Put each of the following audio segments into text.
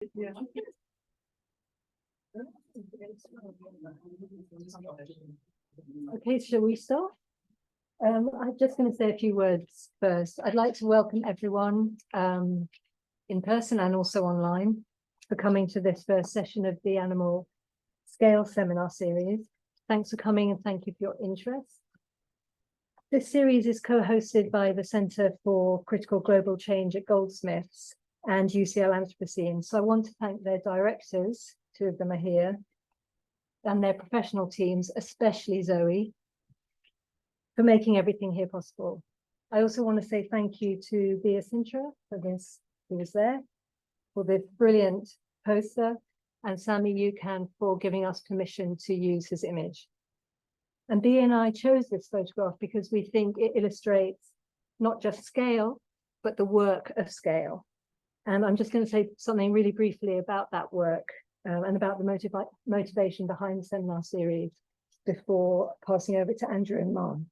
Yeah. Okay, shall we start? I'm just going to say a few words first. I'd like to welcome everyone in person and also online for coming to this first session of the Animal Scale Seminar Series. Thanks for coming and thank you for your interest. This series is co-hosted by the Centre for Critical Global Change at Goldsmiths and UCL Anthropocene. So I want to thank their directors, two of them are here, and their professional teams, especially Zoe, for making everything here possible. I also want to say thank you to Bia Sintra for this, who was there, for this brilliant poster, and Sami Yukan for giving us permission to use his image. And Bia and I chose this photograph because we think it illustrates not just scale, but the work of scale. And I'm just going to say something really briefly about that work and about the motivation behind the seminar series before passing over to Andrew and Maan.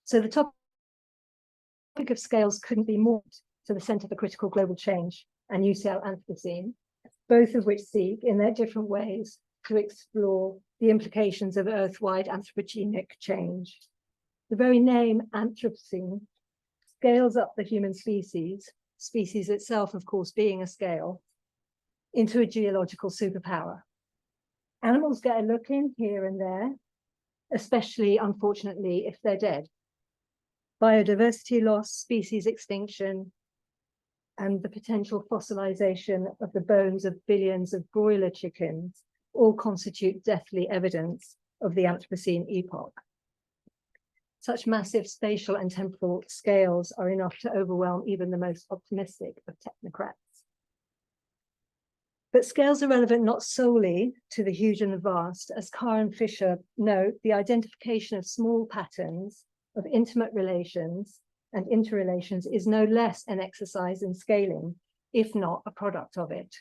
So the topic of scales couldn't be more to the Centre for Critical Global Change and UCL Anthropocene, both of which seek in their different ways to explore the implications of Earth-wide anthropogenic change. The very name Anthropocene scales up the human species itself, of course, being a scale, into a geological superpower. Animals get a look in here and there, especially, unfortunately, if they're dead. Biodiversity loss, species extinction, and the potential fossilization of the bones of billions of broiler chickens all constitute deathly evidence of the Anthropocene epoch. Such massive spatial and temporal scales are enough to overwhelm even the most optimistic of technocrats. But scales are relevant not solely to the huge and the vast. As Carr and Fisher note, the identification of small patterns of intimate relations and interrelations is no less an exercise in scaling, if not a product of it.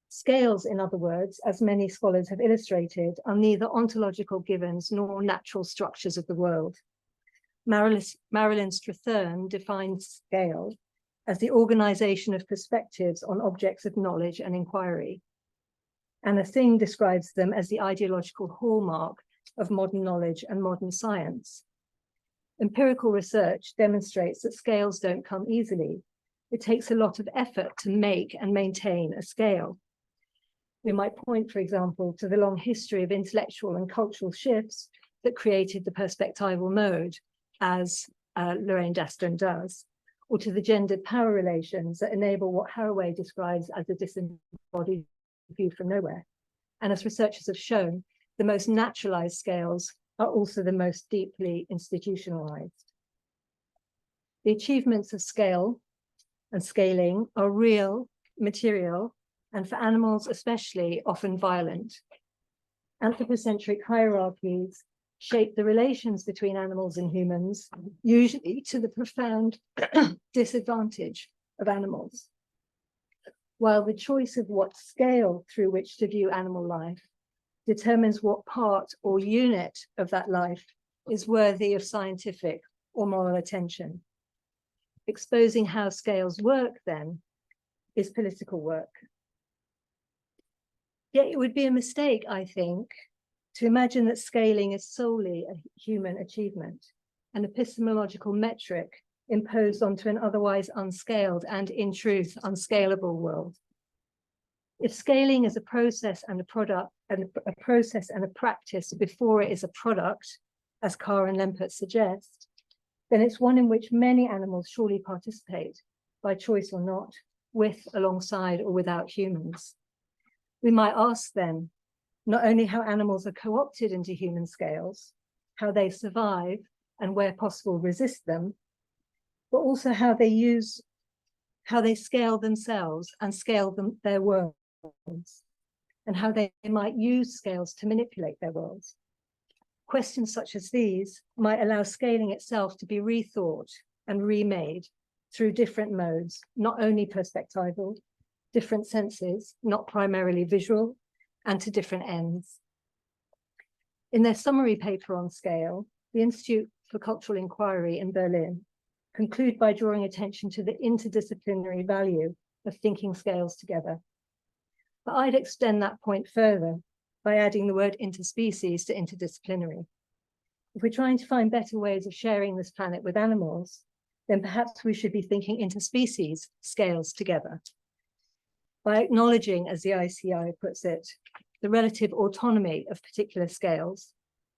Scales, in other words, as many scholars have illustrated, are neither ontological givens nor natural structures of the world. Marilyn Strathern defines scale as the organization of perspectives on objects of knowledge and inquiry. Anna Singh describes them as the ideological hallmark of modern knowledge and modern science. Empirical research demonstrates that scales don't come easily. It takes a lot of effort to make and maintain a scale. We might point, for example, to the long history of intellectual and cultural shifts that created the perspectival mode, as Lorraine Daston does, or to the gendered power relations that enable what Haraway describes as a disembodied view from nowhere. And as researchers have shown, the most naturalized scales are also the most deeply institutionalized. The achievements of scale and scaling are real, material, and for animals especially, often violent. Anthropocentric hierarchies shape the relations between animals and humans, usually to the profound disadvantage of animals. While the choice of what scale through which to view animal life determines what part or unit of that life is worthy of scientific or moral attention. Exposing how scales work, then, is political work. Yet it would be a mistake, I think, to imagine that scaling is solely a human achievement, an epistemological metric imposed onto an otherwise unscaled and, in truth, unscalable world. If scaling is a process and a product, and a process and a practice before it is a product, as Carr and Lempert suggest, then it's one in which many animals surely participate, by choice or not, with, alongside, or without humans. We might ask then, not only how animals are co-opted into human scales, how they survive and where possible resist them, but also how they scale themselves and scale their worlds, and how they might use scales to manipulate their worlds. Questions such as these might allow scaling itself to be rethought and remade through different modes, not only perspectival, different senses, not primarily visual, and to different ends. In their summary paper on scale, the Institute for Cultural Inquiry in Berlin conclude by drawing attention to the interdisciplinary value of thinking scales together. But I'd extend that point further by adding the word interspecies to interdisciplinary. If we're trying to find better ways of sharing this planet with animals, then perhaps we should be thinking interspecies scales together. By acknowledging, as the ICI puts it, the relative autonomy of particular scales,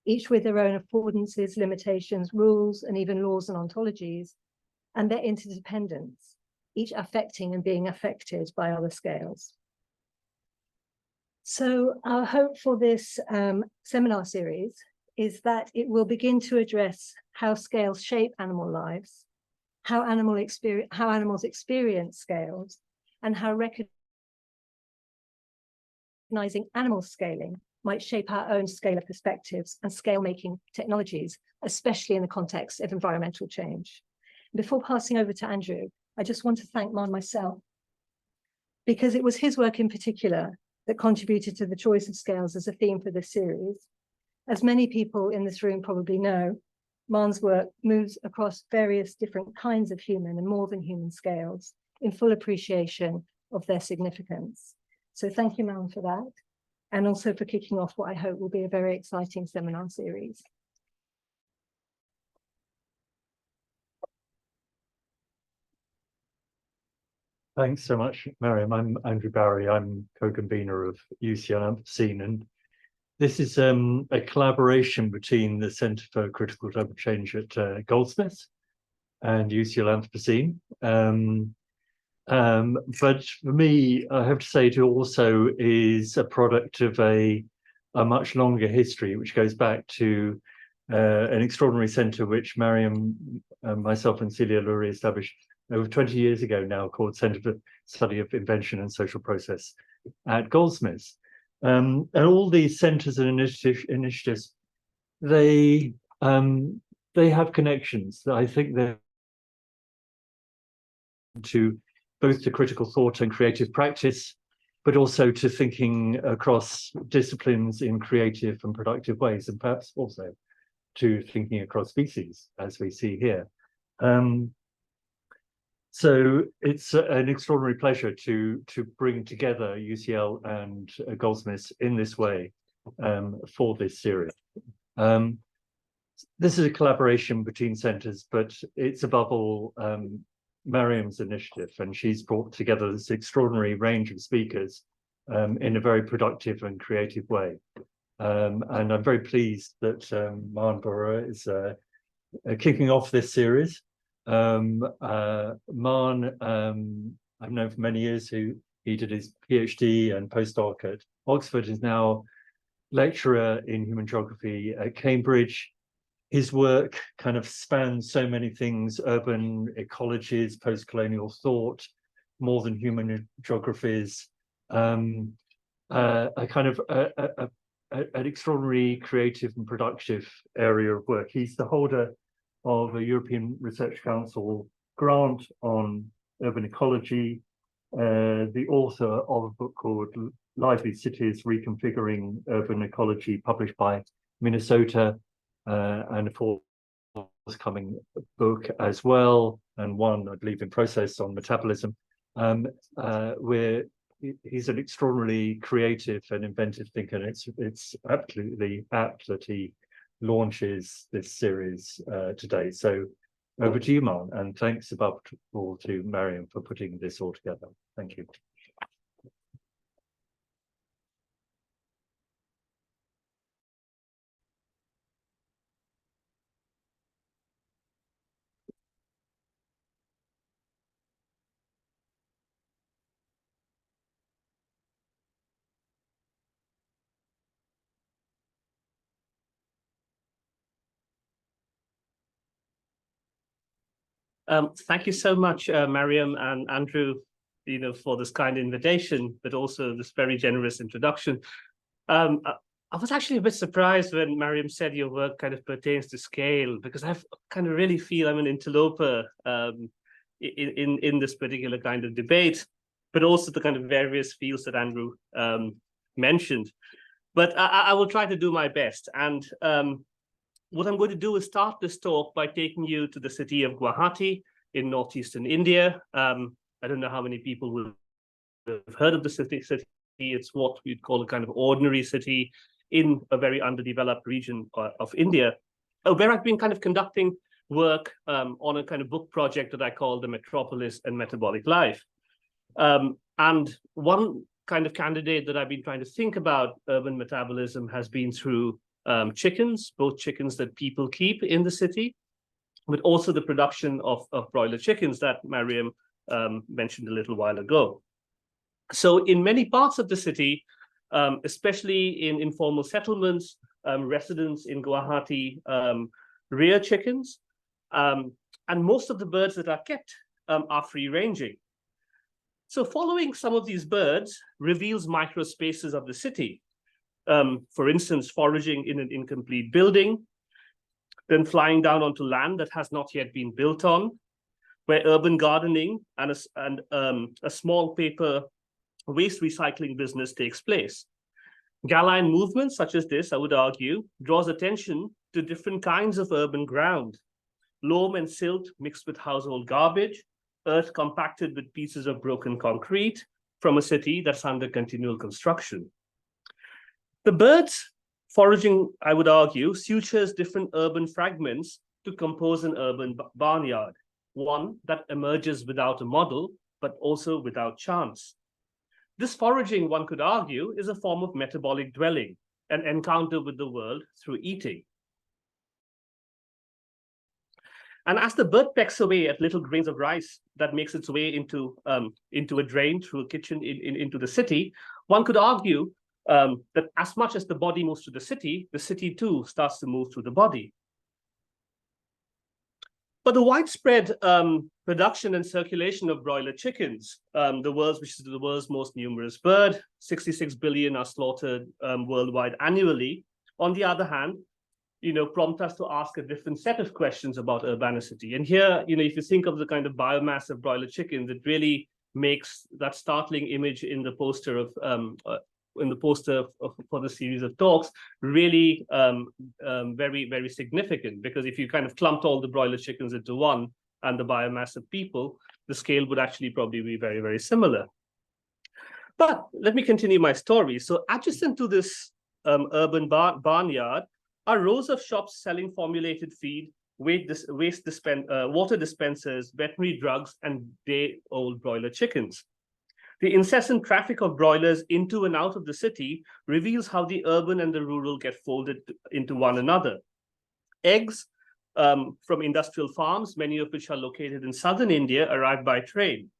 each with their own affordances, limitations, rules, and even laws and ontologies, and their interdependence, each affecting and being affected by other scales. So our hope for this seminar series is that it will begin to address how scales shape animal lives, how animals experience scales, and how recognizing animal scaling might shape our own scalar perspectives and scale-making technologies, especially in the context of environmental change. Before passing over to Andrew, I just want to thank Maan myself, because it was his work in particular that contributed to the choice of scales as a theme for this series. As many people in this room probably know, Maan's work moves across various different kinds of human and more than human scales in full appreciation of their significance. So thank you, Maan, for that, and also for kicking off what I hope will be a very exciting seminar series. Thanks so much, Miriam. I'm Andrew Barry. I'm co-convener of UCL Anthropocene, and this is a collaboration between the Centre for Critical Global Change at Goldsmiths and UCL Anthropocene. But for me, I have to say it also is a product of a much longer history, which goes back to an extraordinary centre which Miriam, myself and Celia Lurie established over 20 years ago now, called Centre for Study of Invention and Social Process at Goldsmiths. And all these centres and initiatives, they have connections that I think they're to both to critical thought and creative practice, but also to thinking across disciplines in creative and productive ways, and perhaps also to thinking across species, as we see here. So it's an extraordinary pleasure to bring together UCL and Goldsmiths in this way for this series. This is a collaboration between centres, but it's above all Miriam's initiative, and she's brought together this extraordinary range of speakers in a very productive and creative way. And I'm very pleased that Maan Barua is kicking off this series. Maan, I've known for many years, who he did his PhD and postdoc at Oxford, is now lecturer in human geography at Cambridge. His work kind of spans so many things: urban ecologies, post-colonial thought, more than human geographies, an extraordinary creative and productive area of work. He's the holder of a European Research Council grant on urban ecology, the author of a book called Lively Cities, Reconfiguring Urban Ecology, published by Minnesota, and a forthcoming book as well, and one, I believe, in process on metabolism, where he's an extraordinarily creative and inventive thinker, and it's absolutely apt that he launches this series today. So over to you, Maan, and thanks above all to Miriam for putting this all together. Thank you. Thank you so much, Miriam and Andrew, for this kind invitation, but also this very generous introduction. I was actually a bit surprised when Miriam said your work kind of pertains to scale, because I kind of really feel I'm an interloper in this particular kind of debate, but also the kind of various fields that Andrew mentioned. But I will try to do my best. And what I'm going to do is start this talk by taking you to the city of Guwahati, in northeastern India. I don't know how many people will have heard of the city. It's what we'd call a kind of ordinary city in a very underdeveloped region of India, where I've been kind of conducting work on a kind of book project that I call the Metropolis and Metabolic Life. And one kind of candidate that I've been trying to think about urban metabolism has been through chickens, both chickens that people keep in the city, but also the production of broiler chickens that Mariam mentioned a little while ago. So in many parts of the city, especially in informal settlements, residents in Guwahati rear chickens, and most of the birds that are kept are free-ranging. So following some of these birds reveals microspaces of the city. For instance, foraging in an incomplete building, then flying down onto land that has not yet been built on, where urban gardening and a small paper waste recycling business takes place. Galine movements such as this, I would argue, draws attention to different kinds of urban ground. Loam and silt mixed with household garbage, earth compacted with pieces of broken concrete from a city that's under continual construction. The birds foraging, I would argue, sutures different urban fragments to compose an urban barnyard, one that emerges without a model, but also without chance. This foraging, one could argue, is a form of metabolic dwelling, an encounter with the world through eating. And as the bird pecks away at little grains of rice that makes its way into a drain through a kitchen into the city, one could argue that as much as the body moves to the city too starts to move through the body. But the widespread production and circulation of broiler chickens, which is the world's most numerous bird, 66 billion are slaughtered worldwide annually. On the other hand, prompt us to ask a different set of questions about urbanicity. And here, if you think of the kind of biomass of broiler chickens, it really makes that startling image in the poster for the series of talks really very, very significant, because if you kind of clumped all the broiler chickens into one and the biomass of people, the scale would actually probably be very, very similar. But let me continue my story. So adjacent to this urban barnyard are rows of shops selling formulated feed, water dispensers, veterinary drugs, and day-old broiler chickens. The incessant traffic of broilers into and out of the city reveals how the urban and the rural get folded into one another. Eggs from industrial farms, many of which are located in southern India, arrive by train.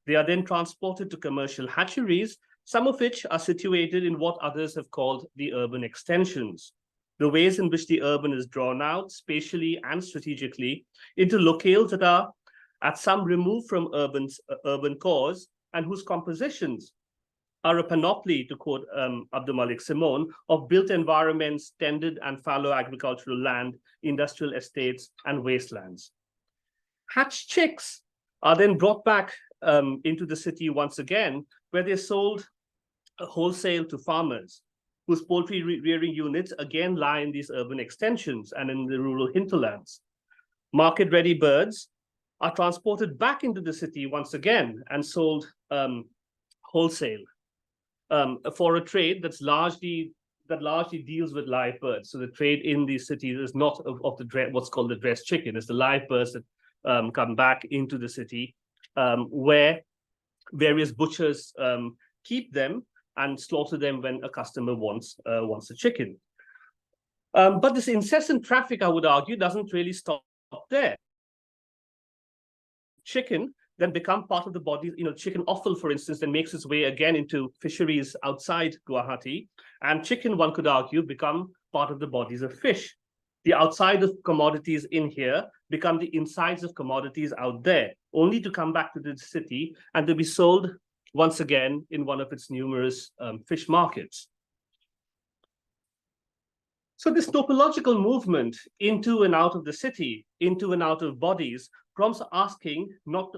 They are then transported to commercial hatcheries, some of which are situated in what others have called the urban extensions, the ways in which the urban is drawn out spatially and strategically into locales that are at some remove from urban cores, and whose compositions are a panoply, to quote Abdul Malik Simon, of built environments, tended and fallow agricultural land, industrial estates, and wastelands. Hatched chicks are then brought back into the city once again, where they're sold wholesale to farmers, whose poultry rearing units again lie in these urban extensions and in the rural hinterlands. Market-ready birds are transported back into the city once again and sold wholesale for a trade that largely deals with live birds. So the trade in these cities is not of what's called the dressed chicken. It's the live birds that come back into the city, where various butchers keep them and slaughter them when a customer wants a chicken. But this incessant traffic, I would argue, doesn't really stop there. Chicken then become part of the body, chicken offal, for instance, then makes its way again into fisheries outside Guwahati. And chicken, one could argue, become part of the bodies of fish. The outside of commodities in here become the insides of commodities out there, only to come back to the city and to be sold once again in one of its numerous fish markets. So this topological movement into and out of the city, into and out of bodies, prompts asking not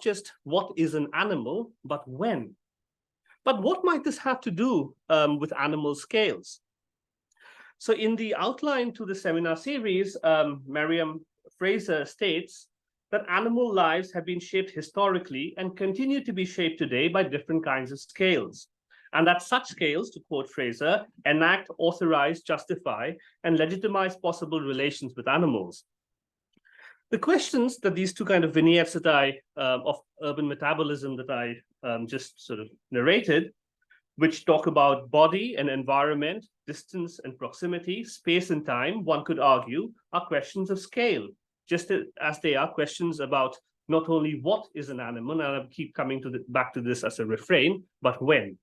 just what is an animal, but when. But what might this have to do with animal scales? So in the outline to the seminar series, Mariam Fraser states that animal lives have been shaped historically and continue to be shaped today by different kinds of scales. And that such scales, to quote Fraser, enact, authorize, justify, and legitimize possible relations with animals. The questions that these two kind of vignettes that of urban metabolism that I just sort of narrated, which talk about body and environment, distance and proximity, space and time, one could argue, are questions of scale, just as they are questions about not only what is an animal, and I'll keep coming to back to this as a refrain, but when.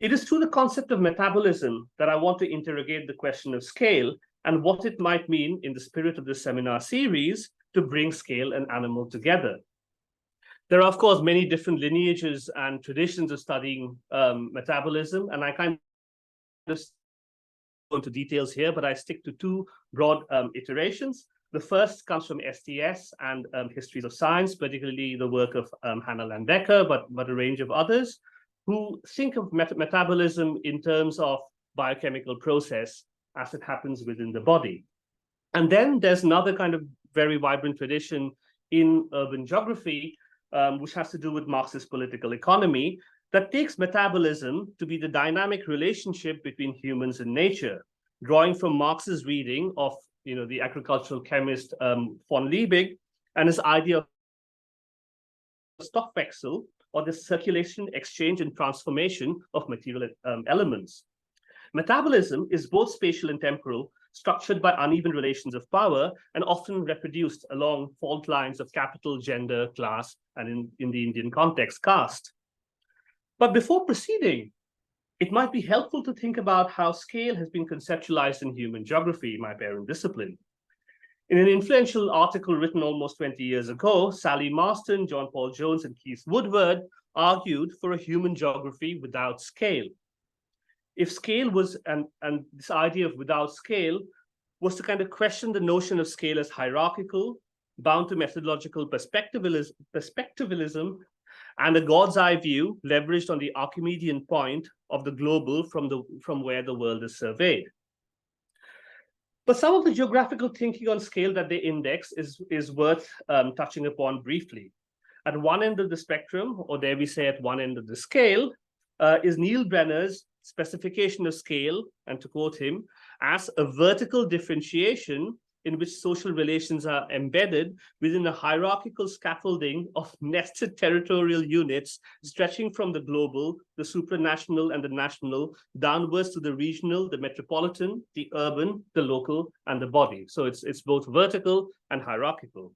It is through the concept of metabolism that I want to interrogate the question of scale and what it might mean in the spirit of this seminar series to bring scale and animal together. There are, of course, many different lineages and traditions of studying metabolism, and I kind of go into details here, but I stick to two broad iterations. The first comes from STS and histories of science, particularly the work of Hannah Landecker, but a range of others, who think of metabolism in terms of biochemical process as it happens within the body. And then there's another kind of very vibrant tradition in urban geography, which has to do with Marxist political economy, that takes metabolism to be the dynamic relationship between humans and nature, drawing from Marx's reading of the agricultural chemist von Liebig and his idea of Stoffwechsel, or the circulation, exchange, and transformation of material elements. Metabolism is both spatial and temporal, structured by uneven relations of power, and often reproduced along fault lines of capital, gender, class, and in the Indian context, caste. But before proceeding, it might be helpful to think about how scale has been conceptualized in human geography, my parent discipline. In an influential article written almost 20 years ago, Sally Marston, John Paul Jones, and Keith Woodward argued for a human geography without scale. If scale was, and this idea of without scale was to kind of question the notion of scale as hierarchical, bound to methodological perspectivalism, and a God's eye view leveraged on the Archimedean point of the global from where the world is surveyed. But some of the geographical thinking on scale that they index is worth touching upon briefly. At one end of the spectrum, or dare we say at one end of the scale, is Neil Brenner's specification of scale, and to quote him, as a vertical differentiation in which social relations are embedded within a hierarchical scaffolding of nested territorial units stretching from the global, the supranational, and the national downwards to the regional, the metropolitan, the urban, the local, and the body. So it's both vertical and hierarchical.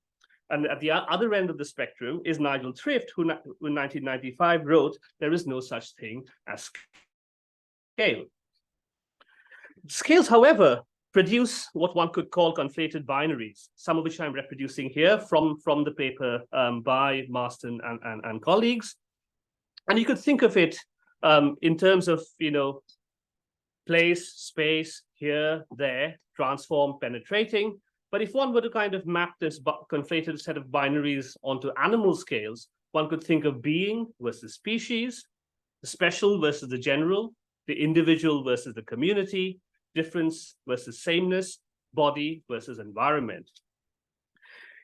And at the other end of the spectrum is Nigel Thrift, who in 1995 wrote, "There is no such thing as scale." Scales, however, produce what one could call conflated binaries, some of which I'm reproducing here from the paper by Marston and colleagues. And you could think of it in terms of, place, space, here, there, transform, penetrating. But if one were to kind of map this conflated set of binaries onto animal scales, one could think of being versus species, the special versus the general, the individual versus the community, difference versus sameness, body versus environment.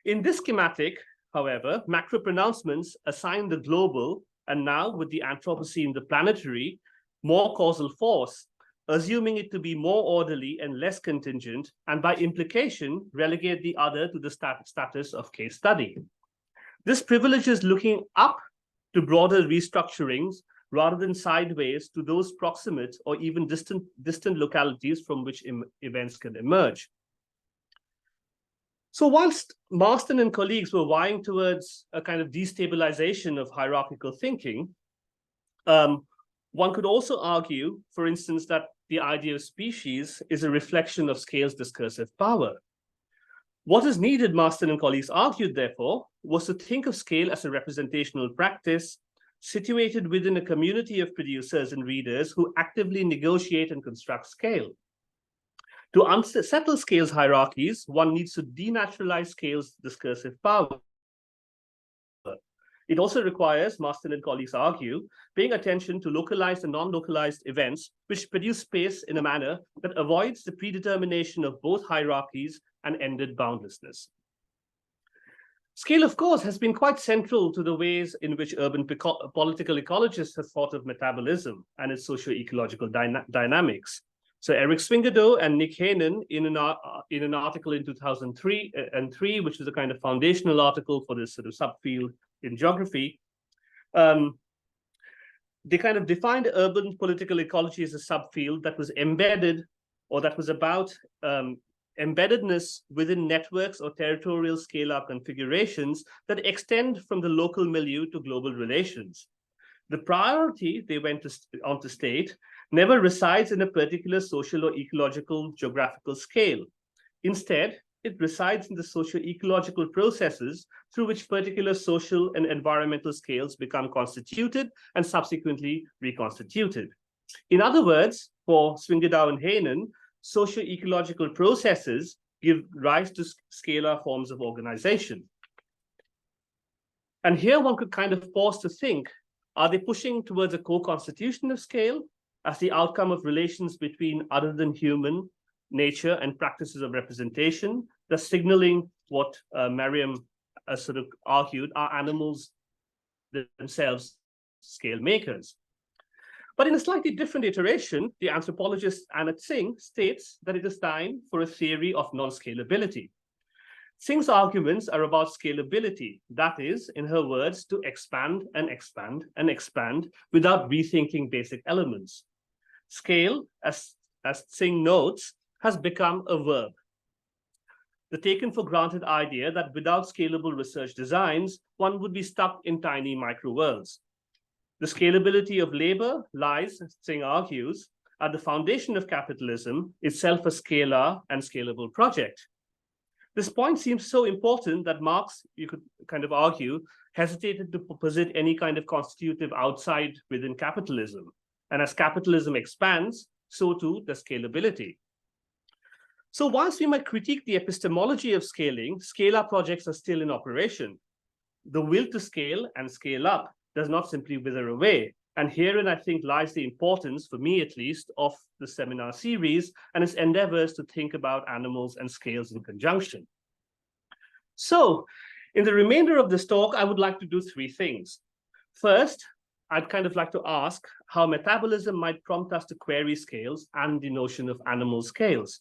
In this schematic, however, macro pronouncements assign the global, and now with the Anthropocene, the planetary, more causal force, assuming it to be more orderly and less contingent, and by implication, relegate the other to the status of case study. This privileges looking up to broader restructurings rather than sideways to those proximate or even distant localities from which events can emerge. So whilst Marston and colleagues were vying towards a kind of destabilization of hierarchical thinking, one could also argue, for instance, that the idea of species is a reflection of scale's discursive power. What is needed, Marston and colleagues argued, therefore, was to think of scale as a representational practice situated within a community of producers and readers who actively negotiate and construct scale. To unsettle scale's hierarchies, one needs to denaturalize scale's discursive power. It also requires, Marston and colleagues argue, paying attention to localized and non-localized events which produce space in a manner that avoids the predetermination of both hierarchies and ended boundlessness. Scale, of course, has been quite central to the ways in which urban political ecologists have thought of metabolism and its socio-ecological dynamics. So Eric Swingadow and Nick Hainan, in an article in 2003, which was a kind of foundational article for this sort of subfield in geography, they kind of defined urban political ecology as a subfield that was embedded, or that was about embeddedness within networks or territorial scalar configurations that extend from the local milieu to global relations. The priority, they went on to state, never resides in a particular social or ecological geographical scale. Instead, it resides in the socio-ecological processes through which particular social and environmental scales become constituted and subsequently reconstituted. In other words, for Swingadow and Hainan, socio-ecological processes give rise to scalar forms of organization. And here one could kind of pause to think, are they pushing towards a co-constitution of scale as the outcome of relations between other than human nature and practices of representation, thus signaling what Mariam sort of argued are animals themselves scale makers? But in a slightly different iteration, the anthropologist Anna Tsing states that it is time for a theory of non-scalability. Tsing's arguments are about scalability, that is, in her words, to expand and expand and expand without rethinking basic elements. Scale, as Tsing notes, has become a verb. The taken for granted idea that without scalable research designs, one would be stuck in tiny micro-worlds. The scalability of labor lies, Tsing argues, at the foundation of capitalism, itself a scalar and scalable project. This point seems so important that Marx, you could kind of argue, hesitated to posit any kind of constitutive outside within capitalism. And as capitalism expands, so too does scalability. So whilst we might critique the epistemology of scaling, scalar projects are still in operation. The will to scale and scale up does not simply wither away. And herein, I think, lies the importance, for me at least, of the seminar series and its endeavors to think about animals and scales in conjunction. So, in the remainder of this talk, I would like to do three things. First, I'd kind of like to ask how metabolism might prompt us to query scales and the notion of animal scales.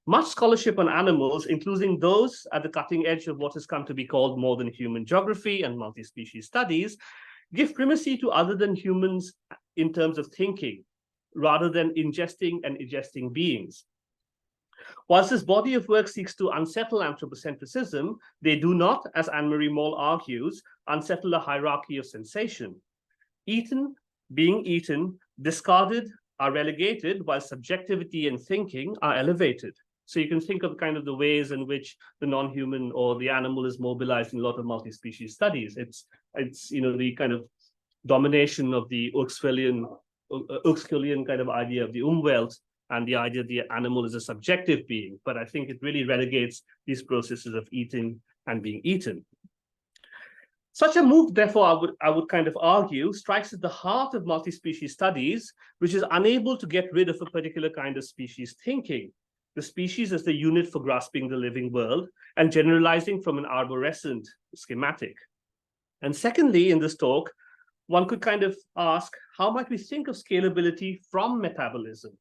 Much scholarship on animals, including those at the cutting edge of what has come to be called more than human geography and multi-species studies, give primacy to other than humans in terms of thinking, rather than ingesting and egesting beings. Whilst this body of work seeks to unsettle anthropocentrism, they do not, as Anne-Marie Moll argues, unsettle a hierarchy of sensation. Eaten, being eaten, discarded are relegated, while subjectivity and thinking are elevated. So you can think of kind of the ways in which the non-human or the animal is mobilized in a lot of multi-species studies. It's you know, the kind of domination of the Uxkeulian kind of idea of the Umwelt and the idea that the animal is a subjective being. But I think it really relegates these processes of eating and being eaten. Such a move, therefore, I would kind of argue, strikes at the heart of multi-species studies, which is unable to get rid of a particular kind of species thinking. The species as the unit for grasping the living world and generalizing from an arborescent schematic. And secondly, in this talk, one could kind of ask, how might we think of scalability from metabolism?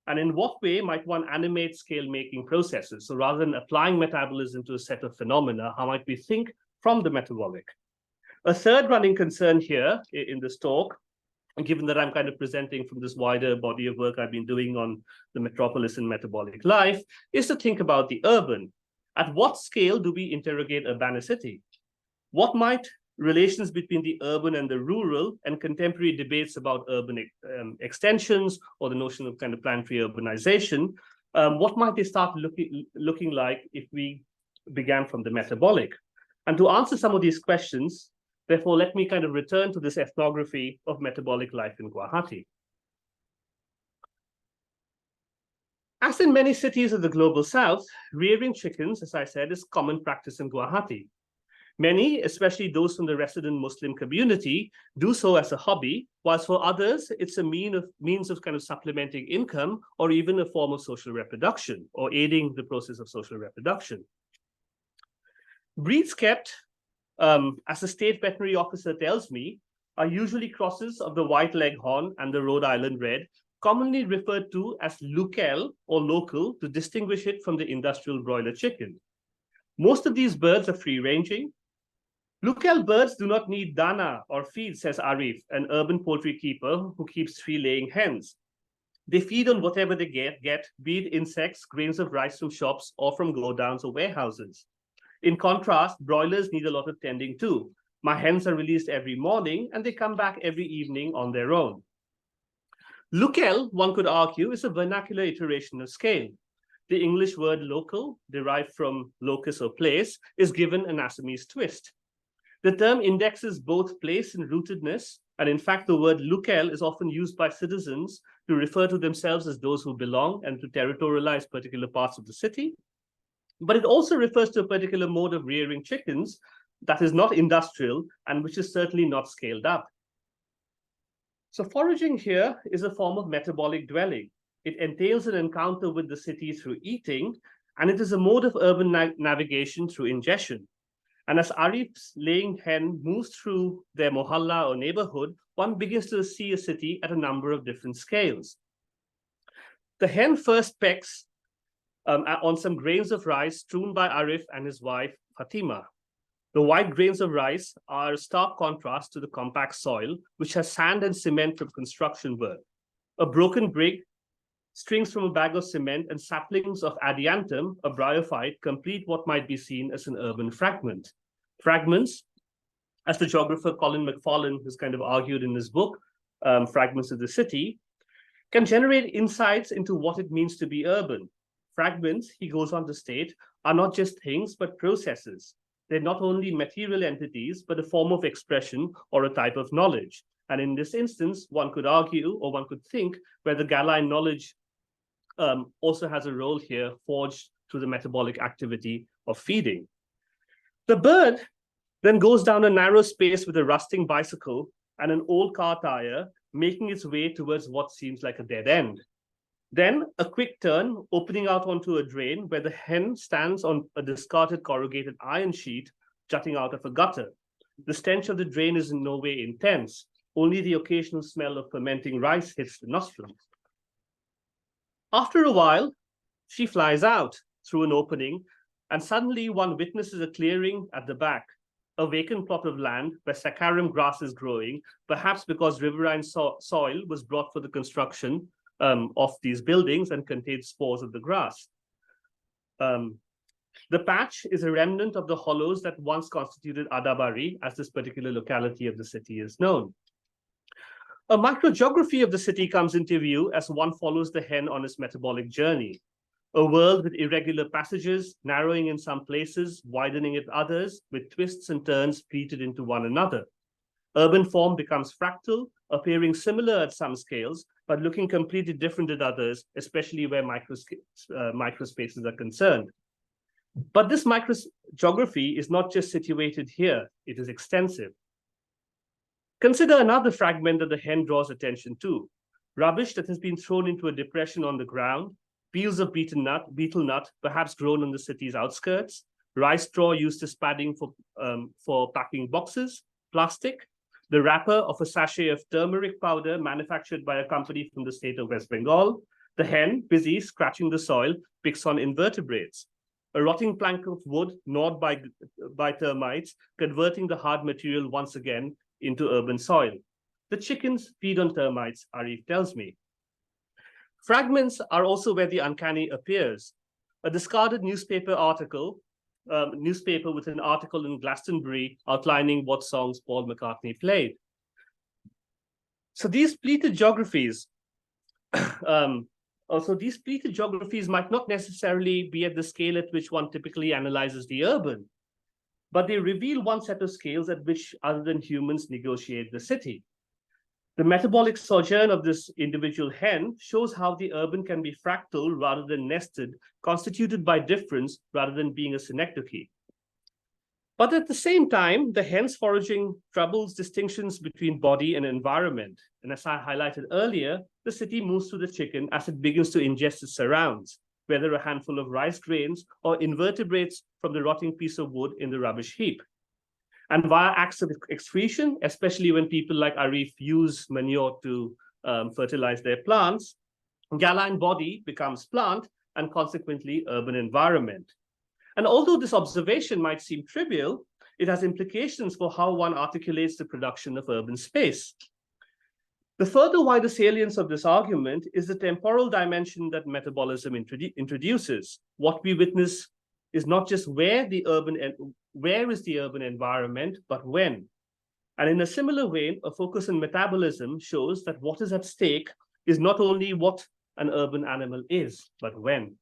And in what way might one animate scale-making processes? So rather than applying metabolism to a set of phenomena, how might we think from the metabolic? A third running concern here in this talk, and given that I'm kind of presenting from this wider body of work I've been doing on the metropolis and metabolic life, is to think about the urban. At what scale do we interrogate urbanicity? What might relations between the urban and the rural and contemporary debates about urban extensions or the notion of kind of planetary urbanization, what might they start looking like if we began from the metabolic? And to answer some of these questions, therefore, let me kind of return to this ethnography of metabolic life in Guwahati. As in many cities of the global south, rearing chickens, as I said, is common practice in Guwahati. Many, especially those from the resident Muslim community, do so as a hobby, whilst for others, it's a means of kind of supplementing income or even a form of social reproduction or aiding the process of social reproduction. Breeds kept as the state veterinary officer tells me, are usually crosses of the white leghorn and the Rhode Island red, commonly referred to as local or local to distinguish it from the industrial broiler chicken. Most of these birds are free-ranging. Local birds do not need dana or feed, says Arif, an urban poultry keeper who keeps 3 laying hens. They feed on whatever they get, be it insects, grains of rice from shops, or from godowns or warehouses. In contrast, broilers need a lot of tending too. My hens are released every morning, and they come back every evening on their own. Local, one could argue, is a vernacular iteration of scale. The English word local, derived from locus or place, is given an Assamese twist. The term indexes both place and rootedness, and in fact, the word local is often used by citizens to refer to themselves as those who belong and to territorialize particular parts of the city. But it also refers to a particular mode of rearing chickens that is not industrial and which is certainly not scaled up. So foraging here is a form of metabolic dwelling. It entails an encounter with the city through eating, and it is a mode of urban navigation through ingestion. And as Arif's laying hen moves through their mohalla or neighborhood, one begins to see a city at a number of different scales. The hen first pecks on some grains of rice strewn by Arif and his wife, Fatima. The white grains of rice are a stark contrast to the compact soil, which has sand and cement from construction work. A broken brick, strings from a bag of cement, and saplings of adiantum, a bryophyte, complete what might be seen as an urban fragment. Fragments, as the geographer Colin McFarlane has kind of argued in his book, Fragments of the City, can generate insights into what it means to be urban. Fragments, he goes on to state, are not just things, but processes. They're not only material entities, but a form of expression or a type of knowledge. And in this instance, one could argue, or one could think, whether galine knowledge also has a role here forged through the metabolic activity of feeding. The bird then goes down a narrow space with a rusting bicycle and an old car tire, making its way towards what seems like a dead end. Then a quick turn, opening out onto a drain where the hen stands on a discarded corrugated iron sheet jutting out of a gutter. The stench of the drain is in no way intense. Only the occasional smell of fermenting rice hits the nostrils. After a while, she flies out through an opening, and suddenly one witnesses a clearing at the back, a vacant plot of land where saccharum grass is growing, perhaps because riverine soil was brought for the construction of these buildings and contained spores of the grass. The patch is a remnant of the hollows that once constituted Adabari, as this particular locality of the city is known. A microgeography of the city comes into view as one follows the hen on its metabolic journey. A world with irregular passages, narrowing in some places, widening in others, with twists and turns pleated into one another. Urban form becomes fractal, appearing similar at some scales, but looking completely different at others, especially where microspaces are concerned. But this microgeography is not just situated here, it is extensive. Consider another fragment that the hen draws attention to. Rubbish that has been thrown into a depression on the ground, peels of beetle nut, perhaps grown on the city's outskirts, rice straw used as padding for packing boxes, plastic, the wrapper of a sachet of turmeric powder manufactured by a company from the state of West Bengal. The hen, busy scratching the soil, picks on invertebrates. A rotting plank of wood gnawed by termites, converting the hard material once again into urban soil. The chickens feed on termites, Arif tells me. Fragments are also where the uncanny appears. A discarded newspaper with an article in Glastonbury outlining what songs Paul McCartney played. So these pleated geographies, might not necessarily be at the scale at which one typically analyzes the urban, but they reveal one set of scales at which other than humans negotiate the city. The metabolic sojourn of this individual hen shows how the urban can be fractal rather than nested, constituted by difference rather than being a synecdoche. But at the same time, the hen's foraging troubles distinctions between body and environment. And as I highlighted earlier, the city moves through the chicken as it begins to ingest its surrounds, whether a handful of rice grains or invertebrates from the rotting piece of wood in the rubbish heap. And via acts of excretion, especially when people like Arif use manure to fertilize their plants, Galine body becomes plant and consequently urban environment. And although this observation might seem trivial, it has implications for how one articulates the production of urban space. The further wider salience of this argument is the temporal dimension that metabolism introduces. What we witness is not just where is the urban environment, but when. And in a similar vein, a focus on metabolism shows that what is at stake is not only what an urban animal is, but when.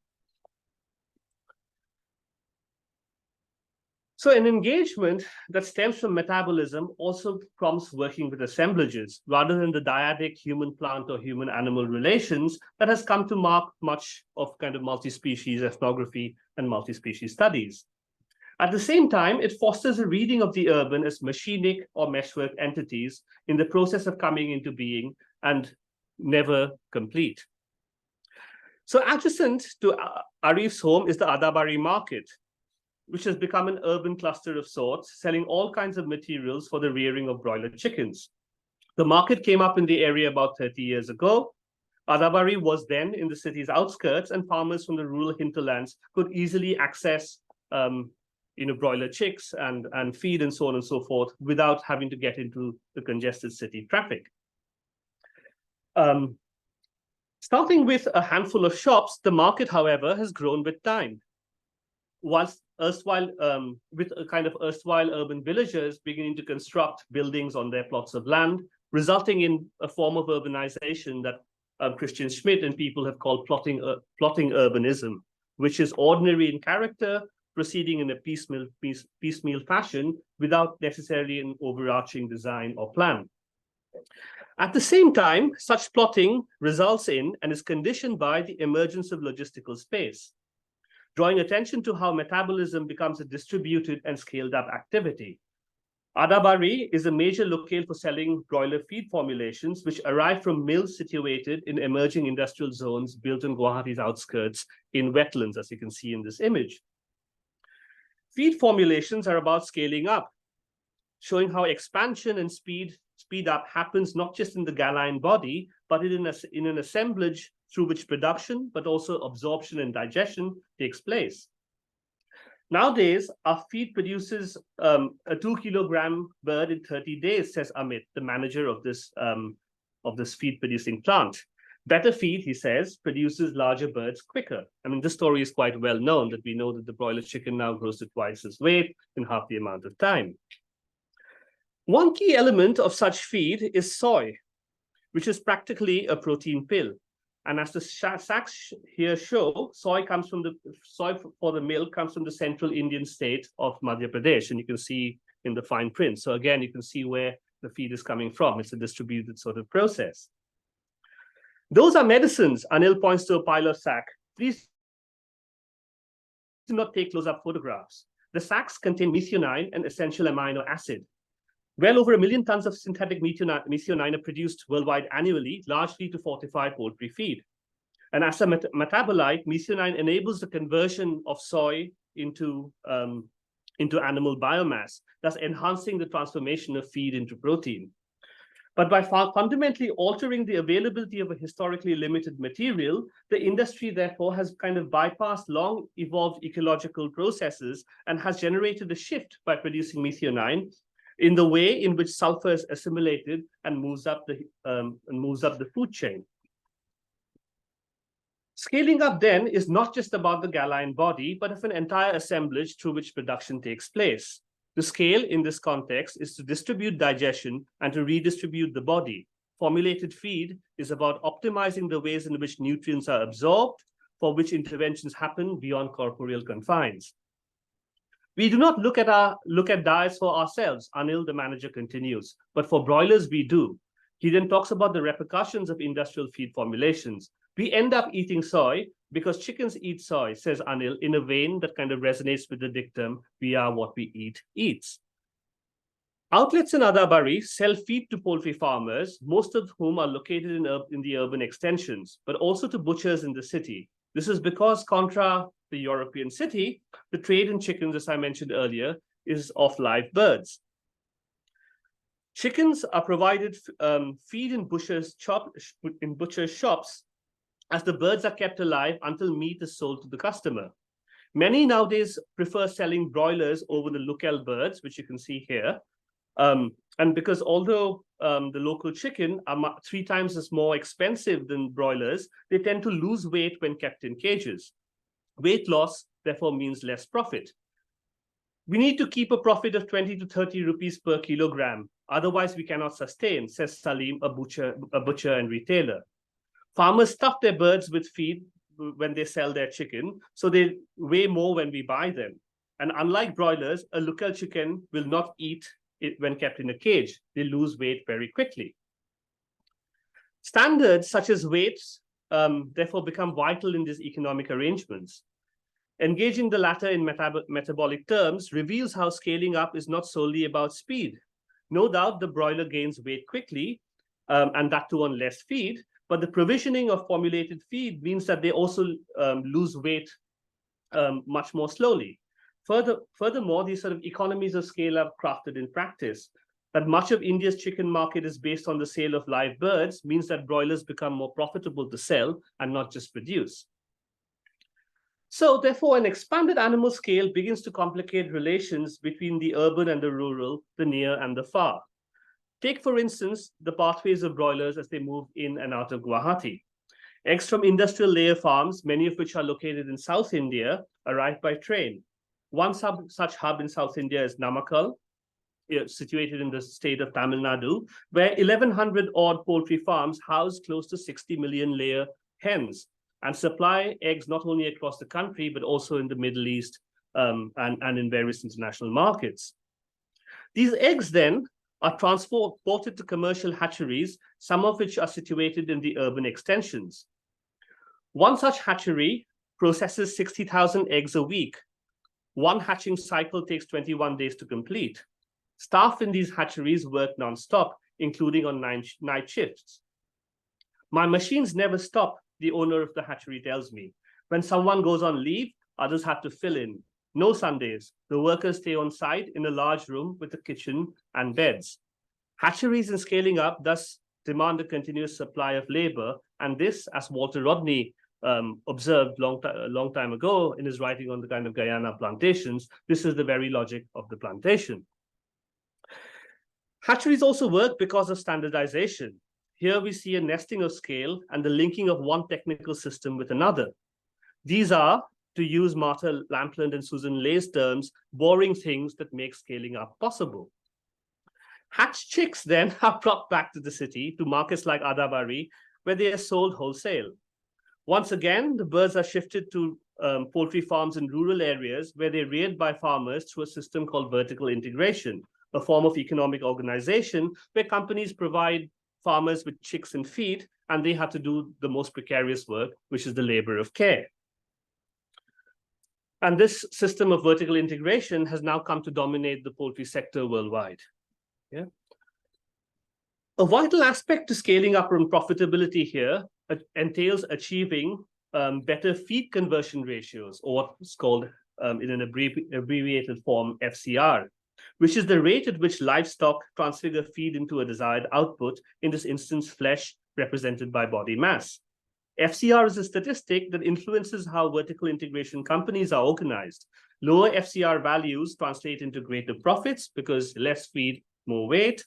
So an engagement that stems from metabolism also prompts working with assemblages rather than the dyadic human-plant or human-animal relations that has come to mark much of kind of multi-species ethnography and multi-species studies. At the same time, it fosters a reading of the urban as machinic or meshwork entities in the process of coming into being and never complete. So adjacent to Arif's home is the Adabari market, which has become an urban cluster of sorts, selling all kinds of materials for the rearing of broiler chickens. The market came up in the area about 30 years ago. Adabari was then in the city's outskirts, and farmers from the rural hinterlands could easily access broiler chicks and feed and so on and so forth without having to get into the congested city traffic. Starting with a handful of shops, the market, however, has grown with time. Whilst erstwhile, with a kind of erstwhile urban villagers beginning to construct buildings on their plots of land, resulting in a form of urbanization that Christian Schmidt and people have called plotting urbanism, which is ordinary in character, proceeding in a piecemeal fashion without necessarily an overarching design or plan. At the same time, such plotting results in and is conditioned by the emergence of logistical space, drawing attention to how metabolism becomes a distributed and scaled up activity. Adabari is a major locale for selling broiler feed formulations, which arrive from mills situated in emerging industrial zones built on Guwahati's outskirts in wetlands, as you can see in this image. Feed formulations are about scaling up, showing how expansion and speed up happens not just in the Galine body, but in an assemblage through which production, but also absorption and digestion takes place. Nowadays, our feed produces a 2-kilogram bird in 30 days, says Amit, the manager of this feed-producing plant. Better feed, he says, produces larger birds quicker. I mean, this story is quite well known, that we know that the broiler chicken now grows to twice its weight in half the amount of time. One key element of such feed is soy, which is practically a protein pill. And as the sacks here show, soy for the milk comes from the central Indian state of Madhya Pradesh, and you can see in the fine print. So again, you can see where the feed is coming from. It's a distributed sort of process. Those are medicines. Anil points to a pile of sack. Please do not take close-up photographs. The sacks contain methionine, an essential amino acid. Well over 1 million tons of synthetic methionine are produced worldwide annually, largely to fortify poultry feed. And as a metabolite, methionine enables the conversion of soy into animal biomass, thus enhancing the transformation of feed into protein. But by fundamentally altering the availability of a historically limited material, the industry therefore has kind of bypassed long evolved ecological processes and has generated a shift by producing methionine in the way in which sulfur is assimilated and moves up the food chain. Scaling up then is not just about the Galine body, but of an entire assemblage through which production takes place. The scale in this context is to distribute digestion and to redistribute the body. Formulated feed is about optimizing the ways in which nutrients are absorbed, for which interventions happen beyond corporeal confines. We do not look at diets for ourselves, Anil, the manager, continues, but for broilers we do. He then talks about the repercussions of industrial feed formulations. We end up eating soy because chickens eat soy, says Anil, in a vein that kind of resonates with the dictum, we are what we eat eats. Outlets in Adabari sell feed to poultry farmers, most of whom are located in the urban extensions, but also to butchers in the city. This is because, contra the European city, the trade in chickens, as I mentioned earlier, is of live birds. Chickens are provided feed in butchers' shops as the birds are kept alive until meat is sold to the customer. Many nowadays prefer selling broilers over the local birds, which you can see here. And because although the local chicken are 3 times as more expensive than broilers, they tend to lose weight when kept in cages. Weight loss, therefore, means less profit. We need to keep a profit of 20 to 30 rupees per kilogram. Otherwise, we cannot sustain, says Salim, a butcher and retailer. Farmers stuff their birds with feed when they sell their chicken, so they weigh more when we buy them. And unlike broilers, a local chicken will not eat it when kept in a cage. They lose weight very quickly. Standards such as weights, therefore, become vital in these economic arrangements. Engaging the latter in metabolic terms reveals how scaling up is not solely about speed. No doubt the broiler gains weight quickly, and that too on less feed, but the provisioning of formulated feed means that they also lose weight much more slowly. Furthermore, these sort of economies of scale are crafted in practice. That much of India's chicken market is based on the sale of live birds means that broilers become more profitable to sell and not just produce. So therefore, an expanded animal scale begins to complicate relations between the urban and the rural, the near and the far. Take, for instance, the pathways of broilers as they move in and out of Guwahati. Eggs from industrial layer farms, many of which are located in South India, arrive by train. One such hub in South India is Namakkal, situated in the state of Tamil Nadu, where 1,100 odd poultry farms house close to 60 million layer hens and supply eggs not only across the country, but also in the Middle East and in various international markets. These eggs then are transported to commercial hatcheries, some of which are situated in the urban extensions. One such hatchery processes 60,000 eggs a week. One hatching cycle takes 21 days to complete. Staff in these hatcheries work non-stop, including on night shifts. My machines never stop, the owner of the hatchery tells me. When someone goes on leave, others have to fill in. No Sundays. The workers stay on site in a large room with a kitchen and beds. Hatcheries in scaling up thus demand a continuous supply of labor, and this, as Walter Rodney observed a long time ago in his writing on the kind of Guyana plantations, this is the very logic of the plantation. Hatcheries also work because of standardization. Here we see a nesting of scale and the linking of one technical system with another. These are, to use Martha Lampland and Susan Lay's terms, boring things that make scaling up possible. Hatched chicks then are brought back to the city, to markets like Adabari, where they are sold wholesale. Once again, the birds are shifted to poultry farms in rural areas where they're reared by farmers through a system called vertical integration, a form of economic organization where companies provide farmers with chicks and feed, and they have to do the most precarious work, which is the labor of care. And this system of vertical integration has now come to dominate the poultry sector worldwide. Yeah. A vital aspect to scaling up on profitability here entails achieving better feed conversion ratios, or what's called in an abbreviated form FCR, which is the rate at which livestock transfigure feed into a desired output, in this instance, flesh represented by body mass. FCR is a statistic that influences how vertical integration companies are organized. Lower FCR values translate into greater profits because less feed, more weight.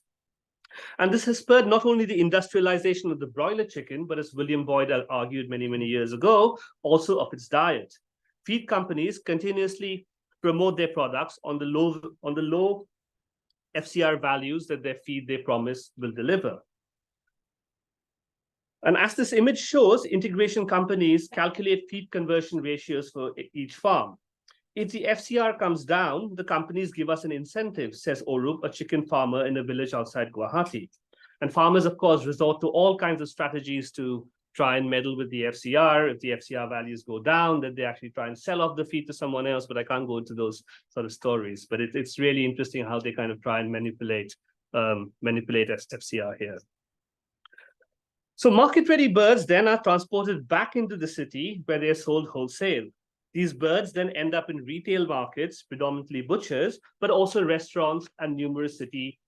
And this has spurred not only the industrialization of the broiler chicken, but as William Boyd argued many, many years ago, also of its diet. Feed companies continuously promote their products on the low FCR values that their feed they promise will deliver. And as this image shows, integration companies calculate feed conversion ratios for each farm. If the FCR comes down, the companies give us an incentive, says Orup, a chicken farmer in a village outside Guwahati. And farmers, of course, resort to all kinds of strategies to try and meddle with the FCR. If the FCR values go down, then they actually try and sell off the feed to someone else, but I can't go into those sort of stories. But it's really interesting how they kind of try and manipulate FCR here. So market-ready birds then are transported back into the city where they are sold wholesale. These birds then end up in retail markets, predominantly butchers, but also restaurants and numerous city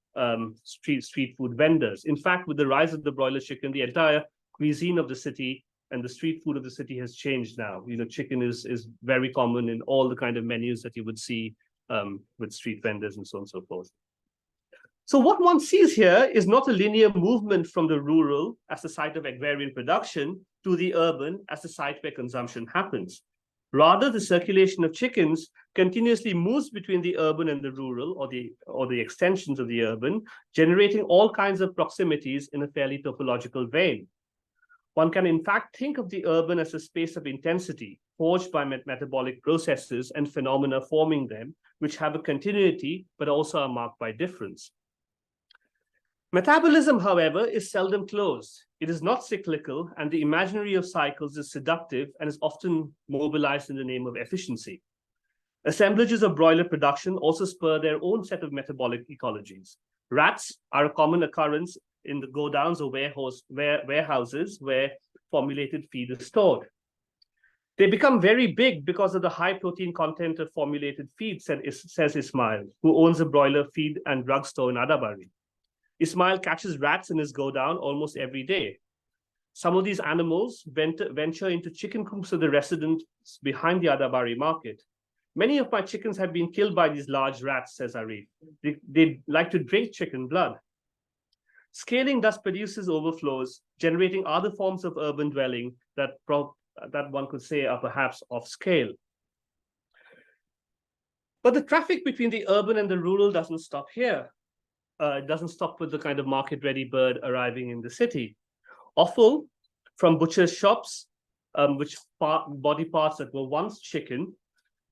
street food vendors. In fact, with the rise of the broiler chicken, the entire cuisine of the city and the street food of the city has changed now. Chicken is very common in all the kind of menus that you would see with street vendors and so on and so forth. So what one sees here is not a linear movement from the rural as the site of agrarian production to the urban as the site where consumption happens. Rather, the circulation of chickens continuously moves between the urban and the rural, or the extensions of the urban, generating all kinds of proximities in a fairly topological vein. One can in fact think of the urban as a space of intensity forged by metabolic processes and phenomena forming them, which have a continuity, but also are marked by difference. Metabolism, however, is seldom closed. It is not cyclical, and the imaginary of cycles is seductive and is often mobilized in the name of efficiency. Assemblages of broiler production also spur their own set of metabolic ecologies. Rats are a common occurrence in the godowns or warehouses where formulated feed is stored. They become very big because of the high protein content of formulated feed, says Ismail, who owns a broiler feed and drugstore in Adabari. Ismail catches rats in his godown almost every day. Some of these animals venture into chicken coops of the residents behind the Adabari market. Many of my chickens have been killed by these large rats, says Arif. They like to drink chicken blood. Scaling thus produces overflows, generating other forms of urban dwelling that one could say are perhaps off scale. But the traffic between the urban and the rural doesn't stop here. It doesn't stop with the kind of market-ready bird arriving in the city. Offal from butchers' shops, body parts that were once chicken,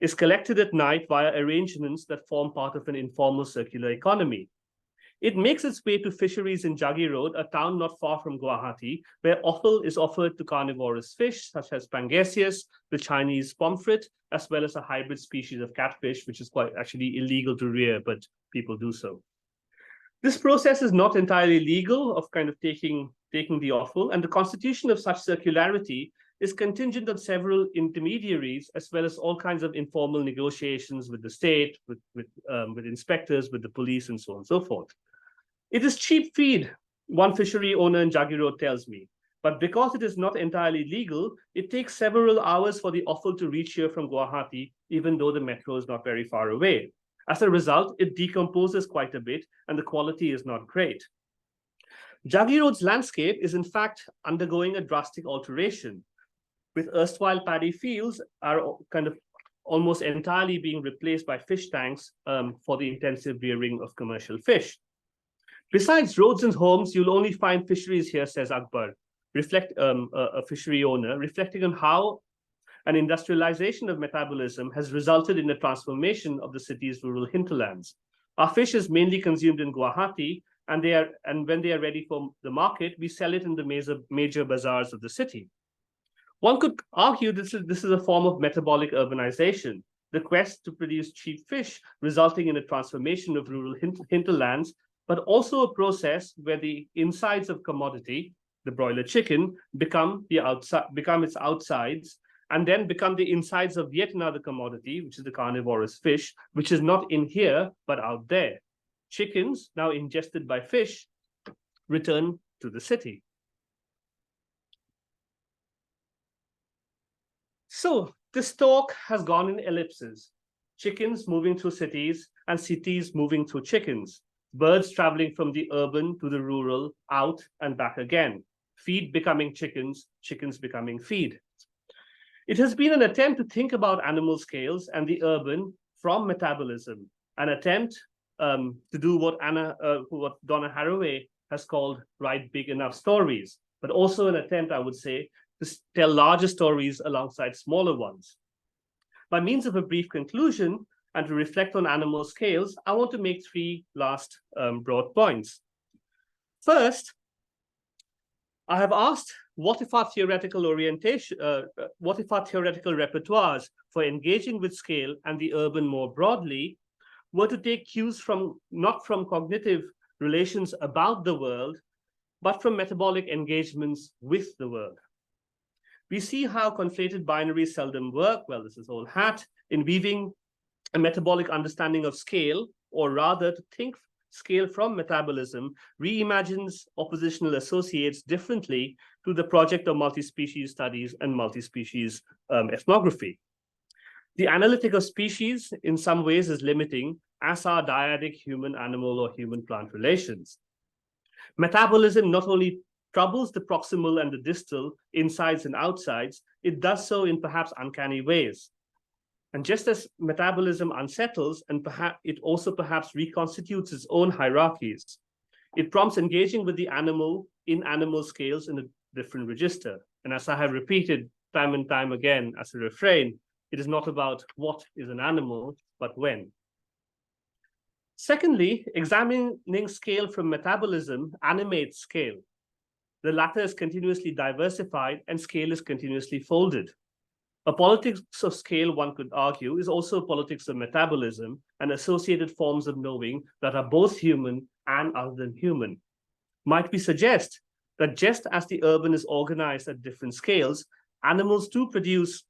is collected at night via arrangements that form part of an informal circular economy. It makes its way to fisheries in Jagi Road, a town not far from Guwahati, where offal is offered to carnivorous fish, such as Pangasius, the Chinese pomfret, as well as a hybrid species of catfish, which is quite actually illegal to rear, but people do so. This process is not entirely legal, of kind of taking the offal, and the constitution of such circularity is contingent on several intermediaries, as well as all kinds of informal negotiations with the state, with inspectors, with the police, and so on and so forth. It is cheap feed, one fishery owner in Jagi Road tells me, but because it is not entirely legal, it takes several hours for the offal to reach here from Guwahati, even though the metro is not very far away. As a result, it decomposes quite a bit, and the quality is not great. Jagi Road's landscape is in fact undergoing a drastic alteration, with erstwhile paddy fields are kind of almost entirely being replaced by fish tanks for the intensive rearing of commercial fish. Besides roads and homes, you'll only find fisheries here, says Akbar, a fishery owner, reflecting on how an industrialization of metabolism has resulted in the transformation of the city's rural hinterlands. Our fish is mainly consumed in Guwahati, and when they are ready for the market, we sell it in the major bazaars of the city. One could argue this is a form of metabolic urbanization, the quest to produce cheap fish, resulting in a transformation of rural hinterlands, but also a process where the insides of commodity, the broiler chicken, become its outsides, and then become the insides of yet another commodity, which is the carnivorous fish, which is not in here, but out there. Chickens, now ingested by fish, return to the city. So this talk has gone in ellipses. Chickens moving through cities and cities moving through chickens. Birds traveling from the urban to the rural, out and back again. Feed becoming chickens, chickens becoming feed. It has been an attempt to think about animal scales and the urban from metabolism, an attempt to do what Donna Haraway has called write big enough stories, but also an attempt, I would say, to tell larger stories alongside smaller ones. By means of a brief conclusion and to reflect on animal scales, I want to make three last broad points. First, I have asked, what if our theoretical repertoires for engaging with scale and the urban more broadly were to take cues not from cognitive relations about the world, but from metabolic engagements with the world? We see how conflated binaries seldom work. Well, this is all hat in weaving a metabolic understanding of scale, or rather to think scale from metabolism reimagines oppositional associates differently to the project of multi-species studies and multi-species ethnography. The analytic of species in some ways is limiting, as are dyadic human-animal or human-plant relations. Metabolism not only troubles the proximal and the distal, insides and outsides, it does so in perhaps uncanny ways. And just as metabolism unsettles, and perhaps it also perhaps reconstitutes its own hierarchies, it prompts engaging with the animal in animal scales in a different register. And as I have repeated time and time again as a refrain, it is not about what is an animal, but when. Secondly, examining scale from metabolism animates scale. The latter is continuously diversified and scale is continuously folded. A politics of scale, one could argue, is also a politics of metabolism and associated forms of knowing that are both human and other than human. Might we suggest that just as the urban is organized at different scales, animals too produce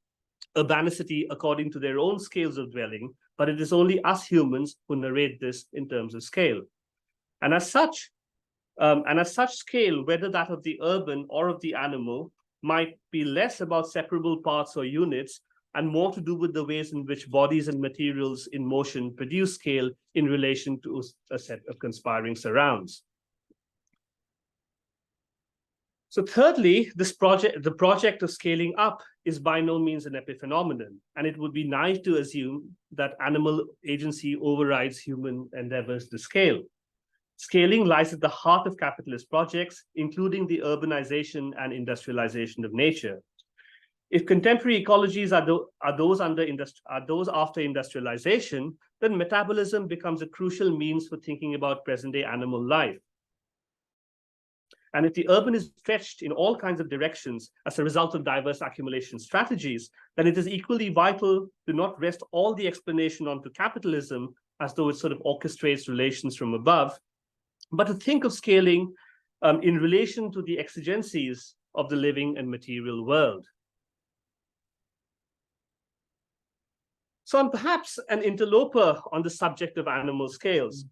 urbanicity according to their own scales of dwelling, but it is only us humans who narrate this in terms of scale. And as such scale, whether that of the urban or of the animal, might be less about separable parts or units and more to do with the ways in which bodies and materials in motion produce scale in relation to a set of conspiring surrounds. So thirdly, the project of scaling up is by no means an epiphenomenon, and it would be naive to assume that animal agency overrides human endeavors to scale. Scaling lies at the heart of capitalist projects, including the urbanization and industrialization of nature. If contemporary ecologies are those after industrialization, then metabolism becomes a crucial means for thinking about present-day animal life. And if the urban is stretched in all kinds of directions as a result of diverse accumulation strategies, then it is equally vital to not rest all the explanation onto capitalism as though it sort of orchestrates relations from above, but to think of scaling in relation to the exigencies of the living and material world. So I'm perhaps an interloper on the subject of animal scales,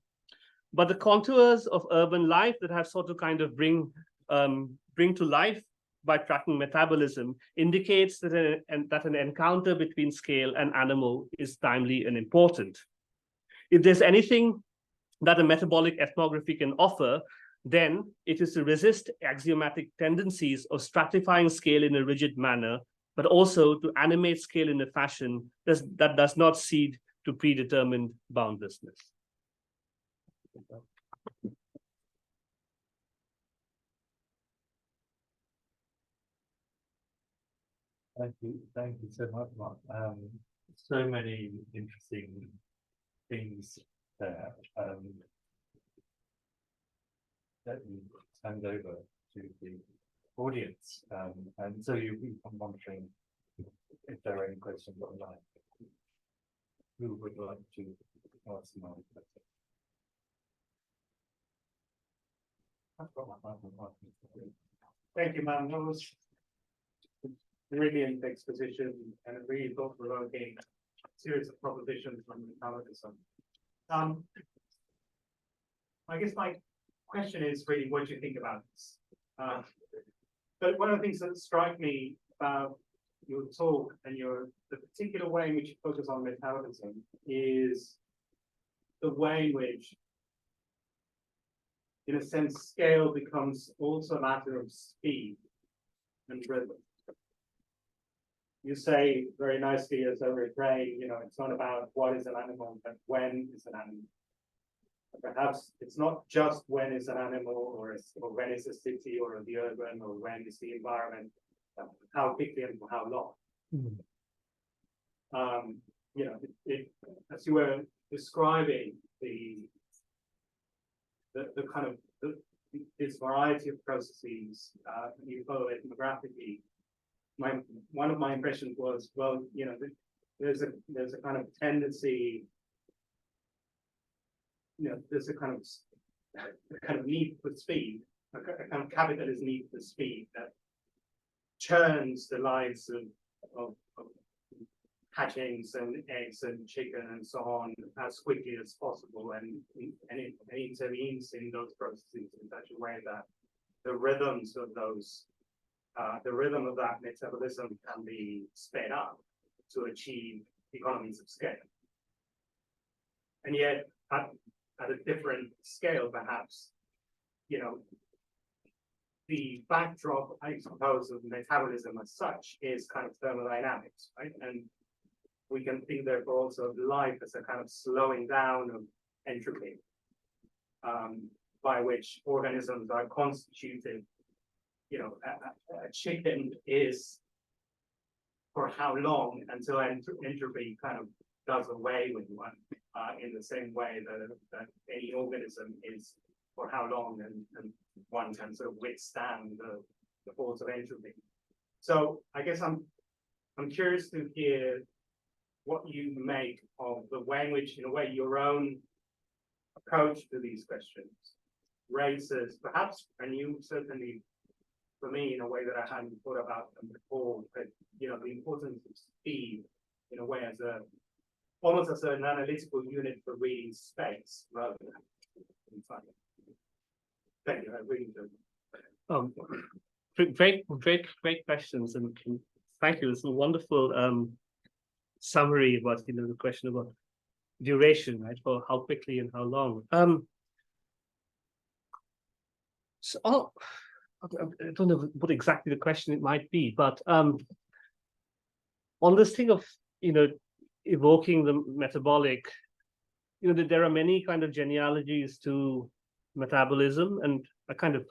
but the contours of urban life that have sort of kind of bring to life by tracking metabolism indicates that an encounter between scale and animal is timely and important. If there's anything that a metabolic ethnography can offer, then it is to resist axiomatic tendencies of stratifying scale in a rigid manner, but also to animate scale in a fashion that does not cede to predetermined boundlessness. Thank you so much, Mark. So many interesting things there. Let me hand over to the audience, and so you'll be monitoring if there are any questions online. Who would like to ask my question? Thank you, ma'am. That was a brilliant exposition and a really thought-provoking series of propositions on metabolism. I guess my question is really, what do you think about this? But one of the things that strike me about your talk and the particular way in which you focus on metabolism is the way in which, in a sense, scale becomes also a matter of speed and rhythm. You say very nicely as a refrain, it's not about what is an animal, but when is an animal. Perhaps it's not just when is an animal or when is a city or the urban or when is the environment, how quickly and for how long. As you were describing the kind of this variety of processes you follow ethnographically, one of my impressions was, well, there's a kind of tendency. There's a kind of need for speed, a kind of capitalist need for speed that churns the lives of hatchings and eggs and chicken and so on as quickly as possible, and it intervenes in those processes in such a way that the rhythms of those, the rhythm of that metabolism can be sped up to achieve economies of scale. And yet, at a different scale, perhaps, you know, the backdrop, I suppose, of metabolism as such is kind of thermodynamics, right? And we can think, therefore, also of life as a kind of slowing down of entropy, by which organisms are constituted. You know, a chicken is for how long until entropy kind of does away with one, in the same way that any organism is for how long and one can sort of withstand the force of entropy. So I guess I'm curious to hear what you make of the way in which, in a way, your own approach to these questions raises perhaps, and you certainly, for me, in a way that I hadn't thought about them before, but you know, the importance of speed in a way as almost as an analytical unit for reading space rather than time. Thank you. I really do. Great questions, and thank you. It's a wonderful summary about, you know, the question about duration, right? For how quickly and how long. So I don't know what exactly the question it might be, but on this thing of, you know, evoking the metabolic, you know, there are many kind of genealogies to metabolism, and I kind of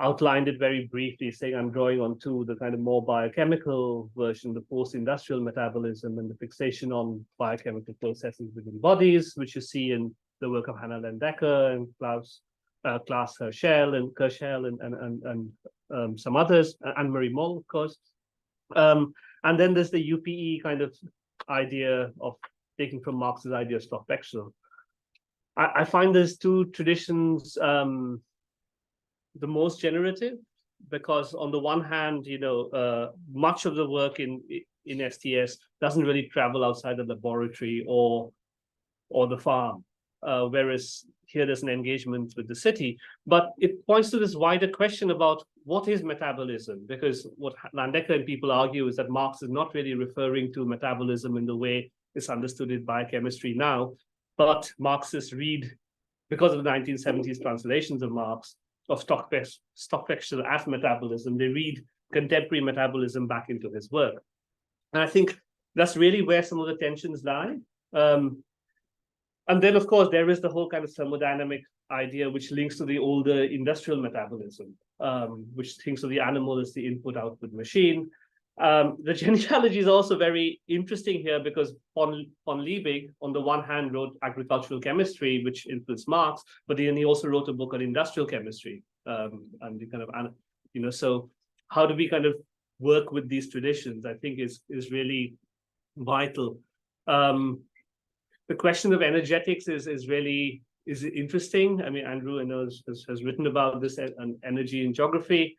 outlined it very briefly, saying I'm drawing on to the kind of more biochemical version, the post-industrial metabolism and the fixation on biochemical processes within bodies, which you see in the work of Hannah Lendecker and Klaus Herschel and some others, Anne-Marie Moll, of course. And then there's the UPE kind of idea of taking from Marx's idea of stoffwechsel. I find there's two traditions the most generative, because on the one hand, you know, much of the work in STS doesn't really travel outside the laboratory or the farm, whereas here there's an engagement with the city. But it points to this wider question about what is metabolism, because what Landecker and people argue is that Marx is not really referring to metabolism in the way it's understood in biochemistry now, but Marxists read, because of the 1970s translations of Marx, of stoffwechsel as metabolism, they read contemporary metabolism back into his work. And I think that's really where some of the tensions lie. And then, of course, there is the whole kind of thermodynamic idea, which links to the older industrial metabolism, which thinks of the animal as the input-output machine. The genealogy is also very interesting here, because von Liebig, on the one hand, wrote agricultural chemistry, which influenced Marx, but then he also wrote a book on industrial chemistry. And the kind of, you know, so how do we kind of work with these traditions, I think is really vital. The question of energetics is really interesting. I mean, Andrew, I know, has written about this and energy in geography.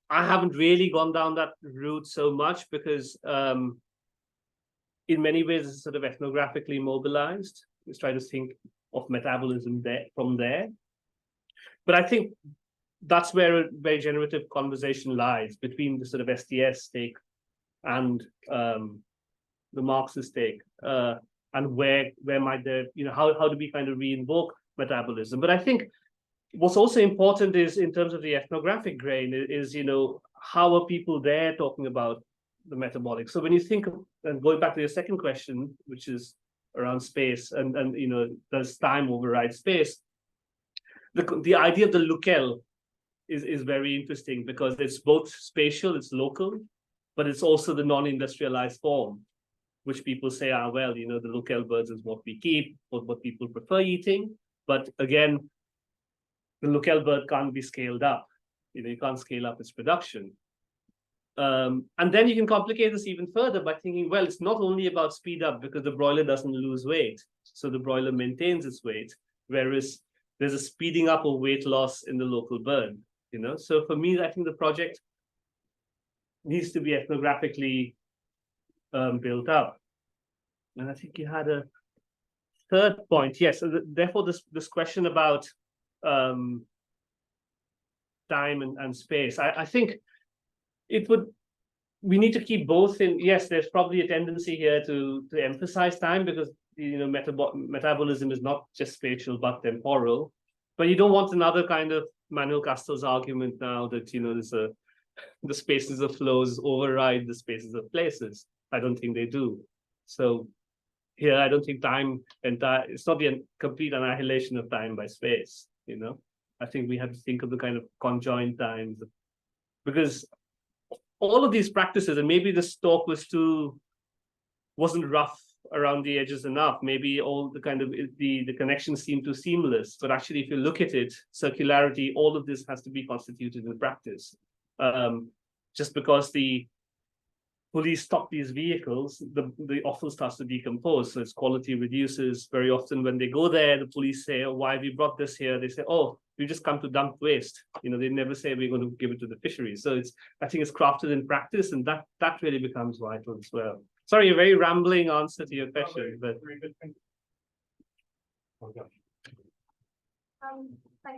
I haven't really gone down that route so much, because in many ways it's sort of ethnographically mobilized. Let's try to think of metabolism from there. But I think that's where a very generative conversation lies between the sort of STS take and the Marxist take, and where might there, you know, how do we kind of reinvoke metabolism? But I think what's also important is, in terms of the ethnographic grain, is, you know, how are people there talking about the metabolic? So when you think of, and going back to your second question, which is around space, and you know, does time override space? The idea of the locale is very interesting, because it's both spatial, it's local, but it's also the non-industrialized form, which people say, well, you know, the locale birds is what we keep, what people prefer eating. But again, the locale bird can't be scaled up. You know, you can't scale up its production. And then you can complicate this even further by thinking, well, it's not only about speed up, because the broiler doesn't lose weight. So the broiler maintains its weight, whereas there's a speeding up of weight loss in the local bird, you know? So for me, I think the project needs to be ethnographically built up. And I think you had a third point. Yes, so therefore this question about time and space. I think we need to keep both in. Yes, there's probably a tendency here to emphasize time because metabolism is not just spatial but temporal. But you don't want another kind of Manuel Castell's argument now that there's the spaces of flows override the spaces of places. I don't think they do. So here, I don't think time it's not the complete annihilation of time by space. I think we have to think of the kind of conjoined times, because all of these practices, and maybe this talk wasn't rough around the edges enough. Maybe all the kind of the connections seem too seamless, but actually, if you look at it, circularity, all of this has to be constituted in practice. Just because the police stop these vehicles, the offal starts to decompose, so its quality reduces. Very often when they go there, the police say, "Oh, why have you brought this here?" They say, "Oh, we just come to dump waste." They never say we're going to give it to the fisheries. So I think it's crafted in practice, and that really becomes vital as well. Sorry, a very rambling answer to your question, but thank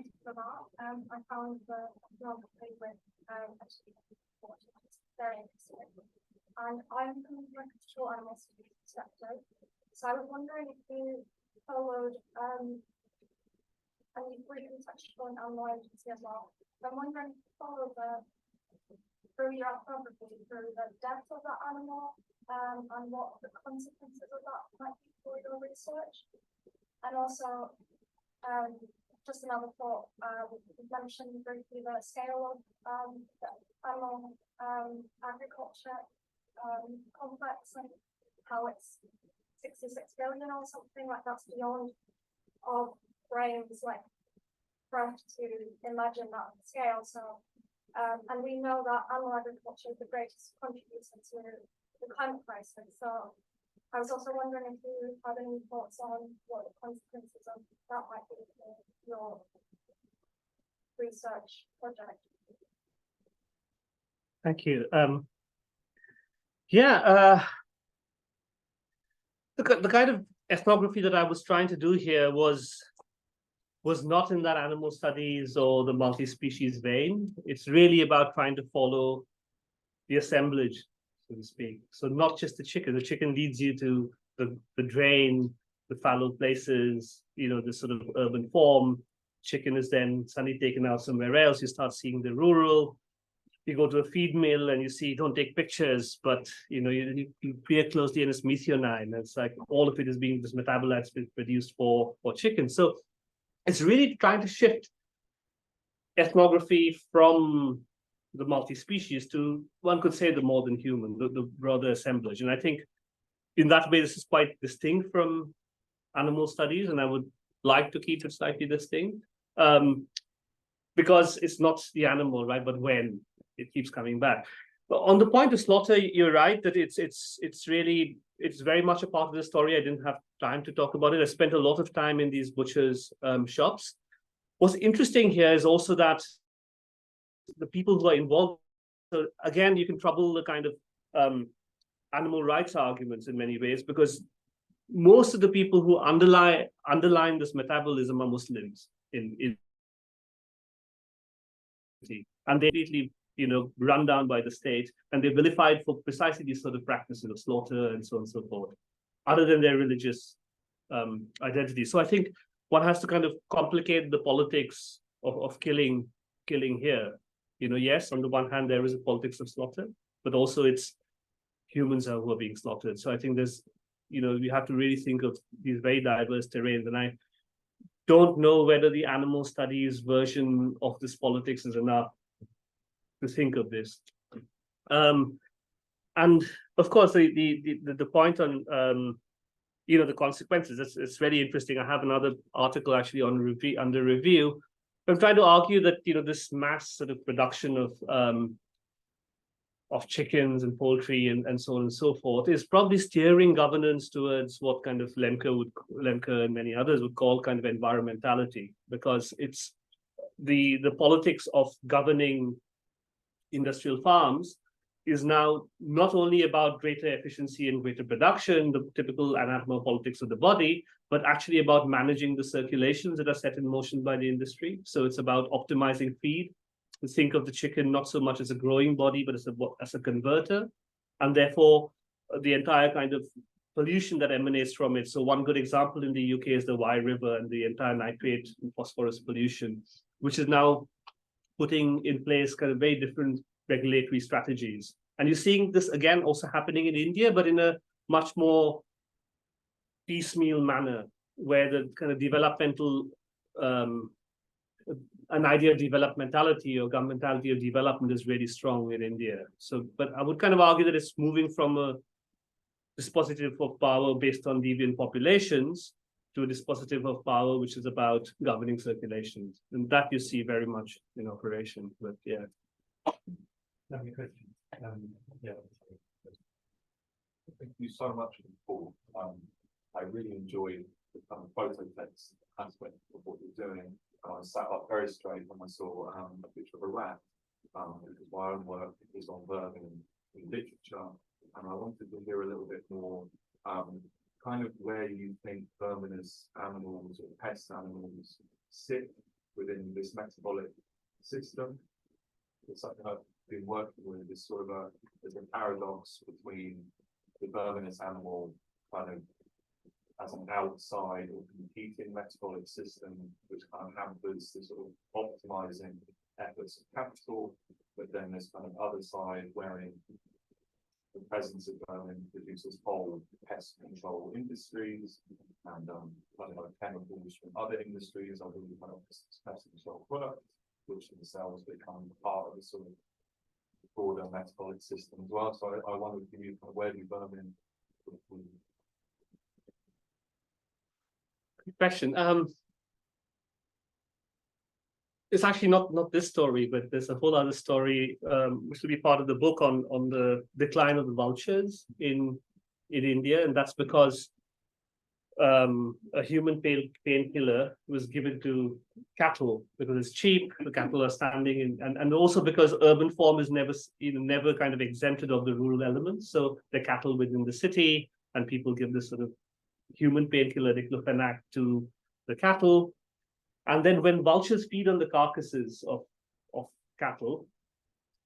you for that. I found the geography with actually very interesting. And I'm from the control animal studies sector. So I was wondering if you followed, and you briefly touched on animal agency as well. So I'm wondering if you follow through your ethnography, through the depth of that animal, and what the consequences of that might be for your research. And also, just another thought, you mentioned briefly the scale of the animal agriculture complex, and how it's 66 billion or something like that's beyond our brains like for us to imagine that scale. So and we know that animal agriculture is the greatest contributor to the climate crisis. So I was also wondering if you had any thoughts on what the consequences of that might be for your research project. thank you. The kind of ethnography that I was trying to do here was not in that animal studies or the multi-species vein. It's really about trying to follow the assemblage, so to speak. So not just the chicken. The chicken leads you to the drain, the fallow places, the sort of urban form. Chicken is then suddenly taken out somewhere else. You start seeing the rural. You go to a feed mill and you see, don't take pictures, but you peer closely and it's methionine. It's like all of it is being, this metabolites produced for chicken. So it's really trying to shift ethnography from the multi-species to, one could say, the more than human, the broader assemblage. And I think in that way, this is quite distinct from animal studies, and I would like to keep it slightly distinct because it's not the animal, right? But when it keeps coming back. But on the point of slaughter, you're right that it's very much a part of the story. I didn't have time to talk about it. I spent a lot of time in these butchers' shops. What's interesting here is also that the people who are involved, so again, you can trouble the kind of animal rights arguments in many ways, because most of the people who underline this metabolism are Muslims and they completely run down by the state, and they're vilified for precisely these sort of practices of slaughter and so on and so forth, other than their religious identity. So I think one has to kind of complicate the politics of killing here. Yes, on the one hand, there is a politics of slaughter, but also it's humans who are being slaughtered. So I think there's, we have to really think of these very diverse terrains. And I don't know whether the animal studies version of this politics is enough to think of this. And of course, the point on the consequences, it's very interesting. I have another article actually under review. I'm trying to argue that this mass sort of production of chickens and poultry and so on and so forth is probably steering governance towards what kind of Lemke and many others would call kind of environmentality, because it's the politics of governing industrial farms is now not only about greater efficiency and greater production, the typical anatomopolitics of the body, but actually about managing the circulations that are set in motion by the industry. So it's about optimizing feed. We think of the chicken not so much as a growing body, but as a converter, and therefore the entire kind of pollution that emanates from it. So one good example in the UK is the Wye River and the entire nitrate and phosphorus pollution, which is now putting in place kind of very different regulatory strategies. And you're seeing this again also happening in India, but in a much more piecemeal manner, where the kind of developmental, an idea of developmentality or governmentality of development is really strong in India. So, but I would kind of argue that it's moving from a dispositive of power based on deviant populations to a dispositive of power, which is about governing circulations. And that you see very much in operation. But yeah. Any questions? Yeah. Thank you so much for the talk. I really enjoyed the kind of photo text aspect of what you're doing. I sat up very straight when I saw a picture of a rat, because my own work is on vermin in literature, and I wanted to hear a little bit more kind of where you think verminous animals or pest animals sit within this metabolic system. It's something I've been working with, is sort of there's a paradox between the verminous animal kind of as an outside or competing metabolic system, which kind of hampers the sort of optimizing efforts of capital, but then this kind of other side wherein the presence of vermin produces whole pest control industries and kind of chemicals from other industries, other kind of pest control products, which themselves become part of the sort of broader metabolic system as well. So I wondered if you kind of where do vermin Question. It's actually not this story, but there's a whole other story which will be part of the book on the decline of the vultures in India, and that's because a human painkiller was given to cattle because it's cheap. The cattle are standing in, and also because urban form is never kind of exempted of the rural elements. So the cattle within the city, and people give this sort of human painkiller diclofenac to the cattle, and then when vultures feed on the carcasses of cattle,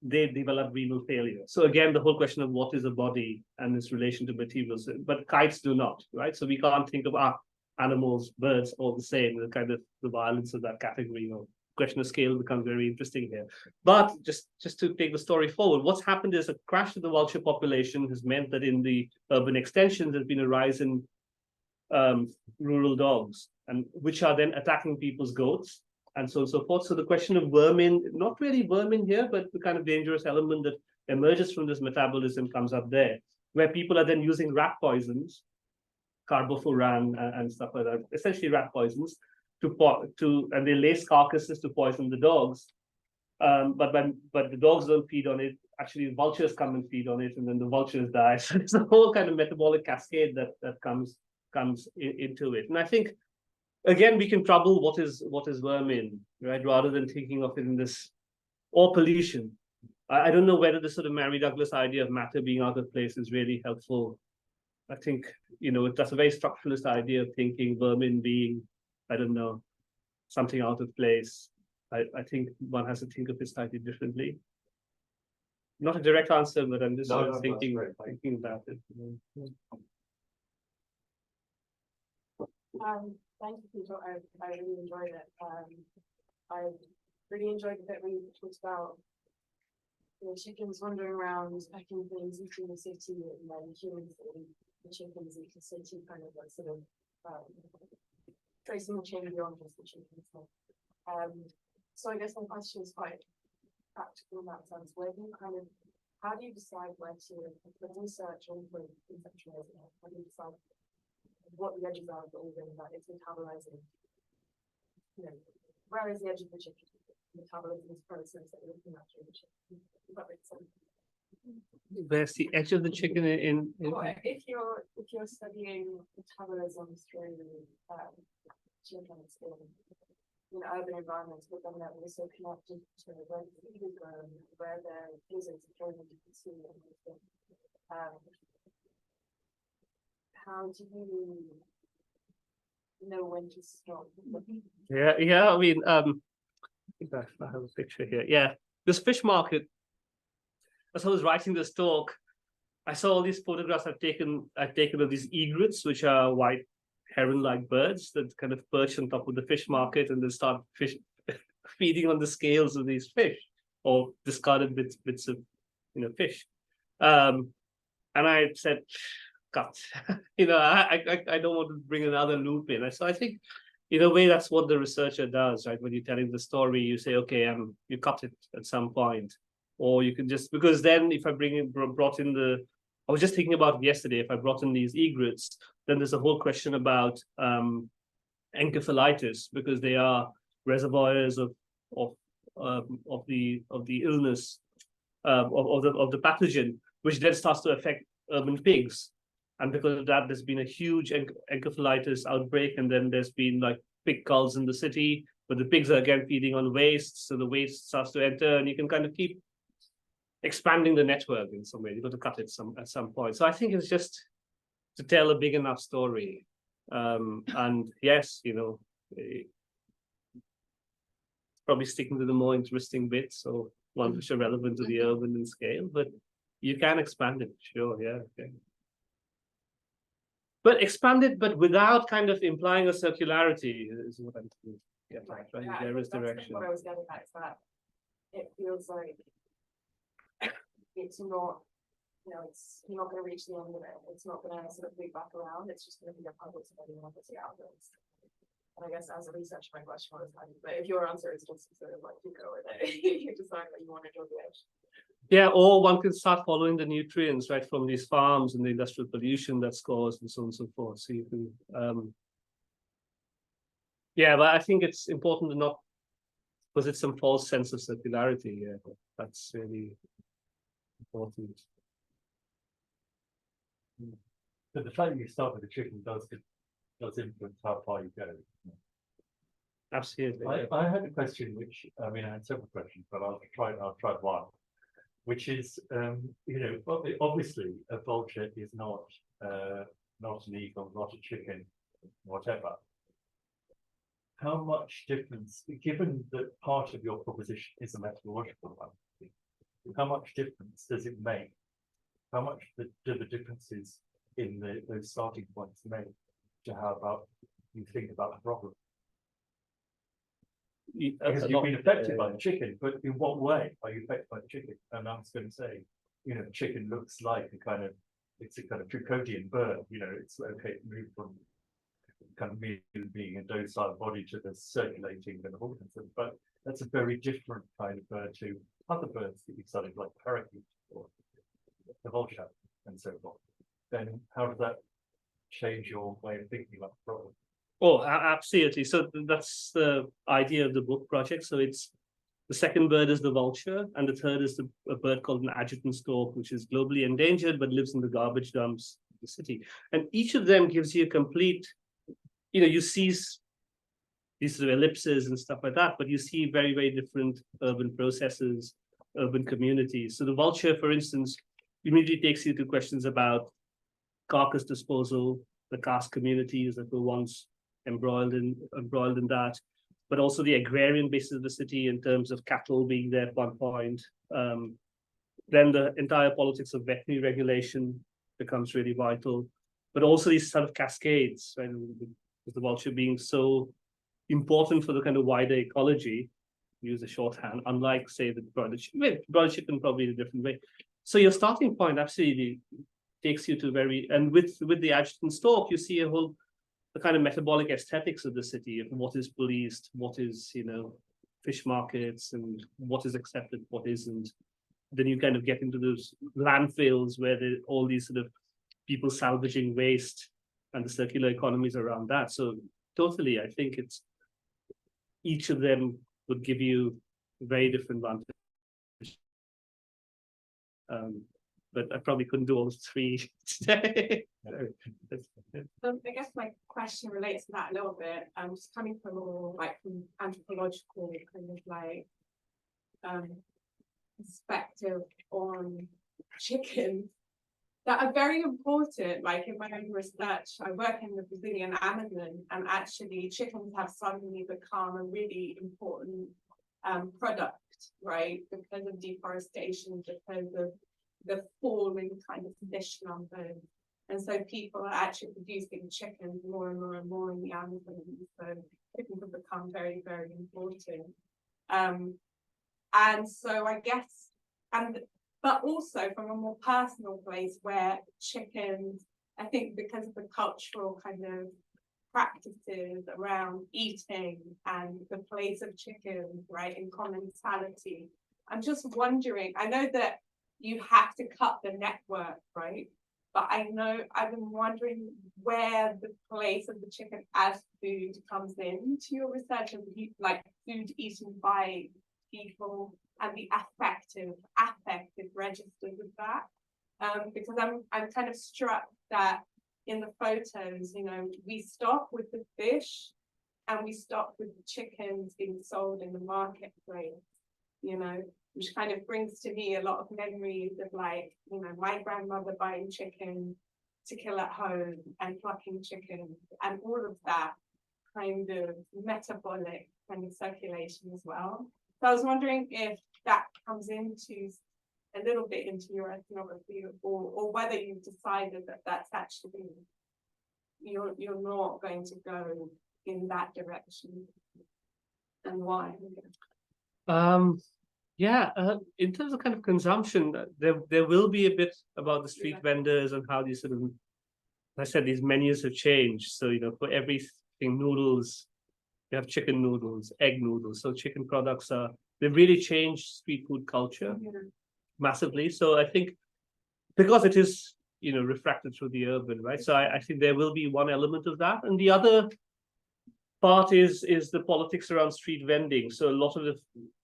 they develop renal failure. So again, the whole question of what is a body and its relation to materials, but kites do not, right? So we can't think of animals, birds, all the same. The kind of the violence of that category, question of scale becomes very interesting here. But just to take the story forward, what's happened is a crash of the vulture population has meant that in the urban extensions there's been a rise in rural dogs, and which are then attacking people's goats and so on and so forth. So the question of vermin, not really vermin here, but the kind of dangerous element that emerges from this metabolism comes up there, where people are then using rat poisons, carbofuran and stuff like that, essentially rat poisons, and they lace carcasses to poison the dogs. But the dogs don't feed on it. Actually, vultures come and feed on it, and then the vultures die. So it's a whole kind of metabolic cascade that comes into it. And I think, again, we can trouble what is vermin, right, rather than thinking of it in this, or pollution. I don't know whether the sort of Mary Douglas idea of matter being out of place is really helpful. I think, that's a very structuralist idea of thinking vermin being, I don't know, something out of place. I think one has to think of it slightly differently. Not a direct answer, but I'm just thinking about it. Thank you, Peter. I really enjoyed it. I really enjoyed the bit where you talked about chickens wandering around, pecking things, eating the city, and then humans eating the chickens, eat the city, kind of like sort of tracing the chain beyond just the chickens. So I guess my question is quite practical in that sense. How do you decide where to put research on for conceptualizing it? How do you decide what the edges are of the organ that it's metabolizing? Where is the edge of the chicken? Metabolism is process that you're looking at through the chicken. Does that make sense? Where's the edge of the chicken in if you're studying metabolism through chicken skin, urban environments, but then they're also connected to where food is grown, where there is insecurity you can see and everything. How do you know when to stop? Yeah. I mean, I think I have a picture here. Yeah, this fish market. As I was writing this talk, I saw all these photographs I've taken of these egrets, which are white heron-like birds that kind of perch on top of the fish market and then start feeding on the scales of these fish or discarded bits of fish. And I said, cut. I don't want to bring another loop in. So I think, in a way, that's what the researcher does, right? When you're telling the story, you say, okay, you cut it at some point, or you can just, because then if I brought in I was just thinking about it yesterday. If I brought in these egrets, then there's a whole question about encephalitis, because they are reservoirs of the illness of the pathogen, which then starts to affect urban pigs. And because of that, there's been a huge encephalitis outbreak, and then there's been like pig culls in the city, but the pigs are again feeding on waste, so the waste starts to enter, and you can kind of keep expanding the network in some way. You've got to cut it at some point. So I think it's just to tell a big enough story. And yes, probably sticking to the more interesting bits or ones which are relevant to the urban in scale, but you can expand it, sure, yeah. Okay. But expand it, but without kind of implying a circularity is what I'm getting at, right? Yeah, There is direction. what I was getting at is that it feels like it's not, you're not going to reach the end of it. It's not going to sort of loop back around. It's just going to be a puzzle to everyone to see out there. And I guess as a researcher, my question was, but if your answer is just sort of like you go with it, you decide that you want to draw the edge. Yeah, or one can start following the nutrients right from these farms and the industrial pollution that's caused and so on and so forth. So you can, yeah, but I think it's important to not posit some false sense of circularity. Yeah, that's really important. But the fact that you start with the chicken does influence how far you go. Absolutely. I had a question, which I had several questions, but I'll try one, which is, obviously a vulture is not an eagle, not a chicken, whatever. How much difference, given that part of your proposition is a methodological one, how much difference does it make? How much do the differences in those starting points make to how about you think about the problem? Because you've been affected by the chicken, but in what way are you affected by the chicken? And I was going to say, the chicken looks like it's a kind of Tricodian bird. It's okay to move from kind of being a docile body to the circulating and organism, but that's a very different kind of bird to other birds that you studied, like parakeet or the vulture and so forth. Then how does that change your way of thinking about the problem? Oh, absolutely. So that's the idea of the book project. So it's the second bird is the vulture, and the third is a bird called an adjutant stork, which is globally endangered but lives in the garbage dumps of the city. And each of them gives you a complete, you see these sort of ellipses and stuff like that, but you see very, very different urban processes, urban communities. So the vulture, for instance, immediately takes you to questions about carcass disposal, the caste communities that were once embroiled in that, but also the agrarian basis of the city in terms of cattle being there at one point. Then the entire politics of veterinary regulation becomes really vital, but also these sort of cascades, right? With the vulture being so important for the kind of wider ecology, use a shorthand, unlike say the broiler chicken probably in a different way. So your starting point absolutely takes you to and with the adjutant stork, you see the kind of metabolic aesthetics of the city, of what is policed, what is, fish markets, and what is accepted, what isn't. Then you kind of get into those landfills where all these sort of people salvaging waste and the circular economies around that. So totally, I think each of them would give you very different advantages. but I probably couldn't do all three today. I guess my question relates to that a little bit. Just coming from more like from anthropological kind of like perspective on chickens that are very important. Like in my own research, I work in the Brazilian Amazon, and actually chickens have suddenly become a really important product, right? Because of deforestation, because of the falling kind of fish numbers. And so people are actually producing chickens more and more and more in the Amazon. So chickens have become very, very important. And so I guess, but also from a more personal place where chickens, I think because of the cultural kind of practices around eating and the place of chickens, right, in commensality. I'm just wondering, I know that you have to cut the network, right? But I know I've been wondering where the place of the chicken as food comes into your research, and like food eaten by people and the affective registers of that. Because I'm kind of struck that in the photos, you know, we stop with the fish and we stop with the chickens being sold in the marketplace, you know, which kind of brings to me a lot of memories of like, you know, my grandmother buying chicken to kill at home and plucking chickens and all of that kind of metabolic kind of circulation as well. So I was wondering if that comes into a little bit into your ethnography, or whether you've decided that that's actually, you're not going to go in that direction, and why? Yeah, in terms of kind of consumption, there will be a bit about the street vendors and how these sort of, I said, these menus have changed. So, you know, for everything noodles, you have chicken noodles, egg noodles. So chicken products they've really changed street food culture massively. So I think because it is, you know, refracted through the urban, right? So I think there will be one element of that. And the other part is the politics around street vending. So a lot of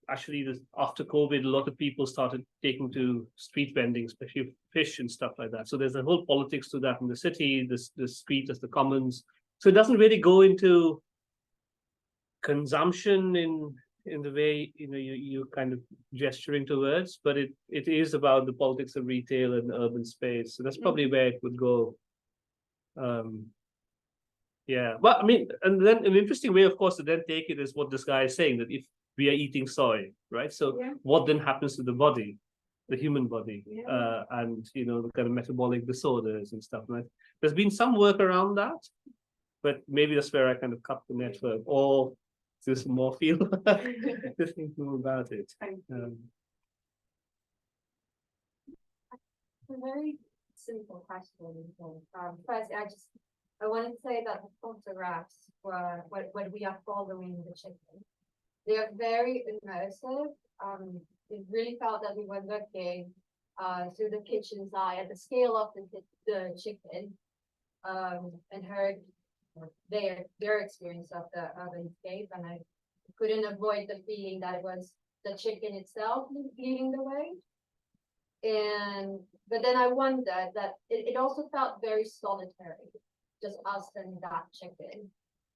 after COVID, a lot of people started taking to street vending, especially fish and stuff like that. So there's a whole politics to that in the city, the street as the commons. So it doesn't really go into consumption in the way, you know, you kind of gesturing towards, but it is about the politics of retail and urban space. So that's probably where it would go. Yeah, well, I mean, and then an interesting way, of course, to then take it is what this guy is saying, that if we are eating soy, right? So what then happens to the body, the human body, and, you know, the kind of metabolic disorders and stuff. Right? There's been some work around that, but maybe that's where I kind of cut the network, or just more feel to think more about it. A very simple question. First, I want to say that the photographs were when we are following the chicken. They are very immersive. It really felt that we were looking through the kitchen's eye at the scale of the chicken, and heard their experience of the urbanscape, and I couldn't avoid the feeling that it was the chicken itself leading the way. But then I wondered that it also felt very solitary, just us and that chicken.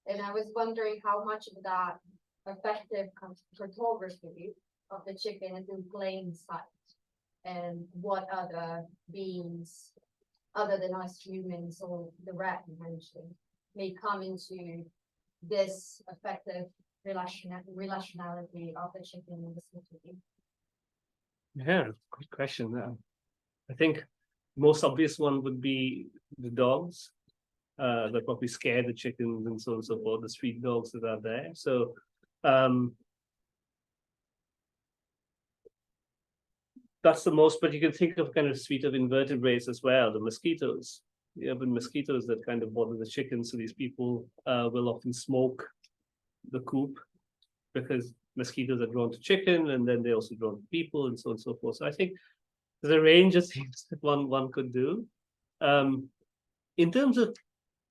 And I was wondering how much of that effective photography of the chicken is in plain sight, and what other beings other than us humans or the rat you mentioned may come into this effective relationality of the chicken in the city. Yeah, good question. I think most obvious one would be the dogs. That probably scare the chickens and so on and so forth, the street dogs that are there. So that's the most, but you can think of kind of suite of invertebrates as well, the mosquitoes, the urban mosquitoes that kind of bother the chickens. So these people will often smoke the coop because mosquitoes are drawn to chicken, and then they also drawn to people and so on and so forth. So I think there's a range of things that one could do. In terms of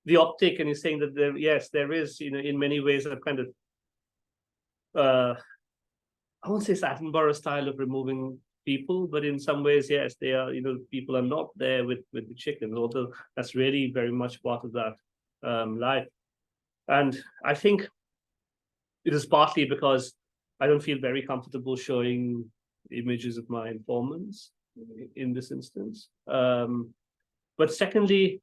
the optic, and you're saying that there is, you know, in many ways a kind of I won't say it's Attenborough style of removing people, but in some ways, yes, they are, people are not there with the chickens, although that's really very much part of that life. And I think it is partly because I don't feel very comfortable showing images of my informants in this instance. But secondly,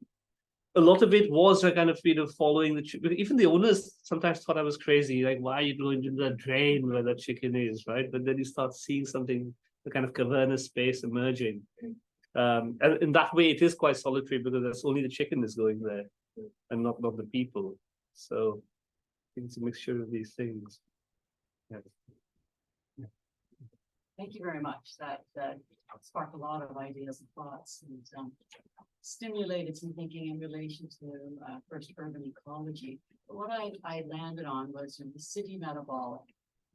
a lot of it was a kind of following the even the owners sometimes thought I was crazy, like, why are you going into the drain where the chicken is, right? But then you start seeing something, the kind of cavernous space emerging. And in that way, it is quite solitary because that's only the chicken is going there and not the people. So I think it's a mixture of these things. Yeah. Thank you very much. That sparked a lot of ideas and thoughts, and stimulated some thinking in relation to first urban ecology. But what I landed on was the city metabolic.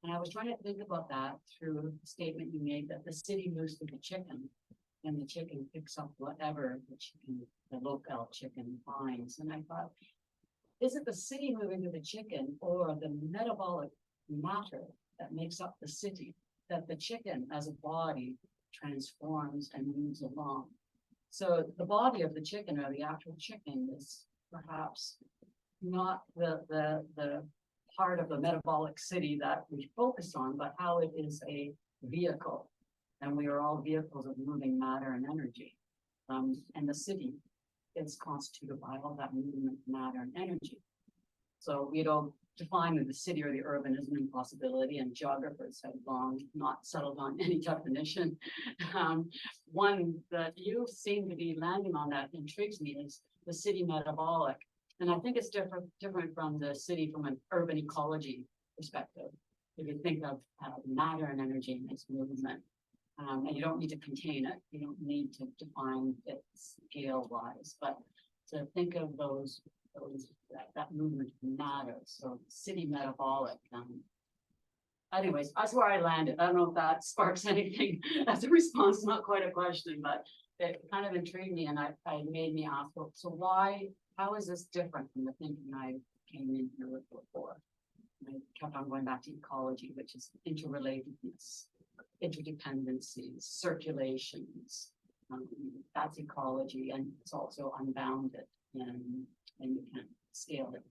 And I was trying to think about that through the statement you made that the city moves with the chicken, and the chicken picks up whatever the local chicken finds. And I thought, is it the city moving with the chicken, or the metabolic matter that makes up the city, that the chicken as a body transforms and moves along? So the body of the chicken, or the actual chicken, is perhaps not the part of the metabolic city that we focus on, but how it is a vehicle. And we are all vehicles of moving matter and energy. And the city is constituted by all that movement, matter, and energy. So we don't define the city or the urban as an impossibility, and geographers have long not settled on any definition. One that you seem to be landing on that intrigues me is the city metabolic. And I think it's different from the city from an urban ecology perspective. If you think of matter and energy in its movement, and you don't need to contain it, you don't need to define it scale-wise, but to think of that movement matters. So city metabolic. Anyways, that's where I landed. I don't know if that sparks anything as a response, not quite a question, but it kind of intrigued me, and I made me ask, well, so how is this different from the thinking I came in here with before? And I kept on going back to ecology, which is interrelatedness, interdependencies, circulations. That's ecology, and it's also unbounded, and you can't scale it.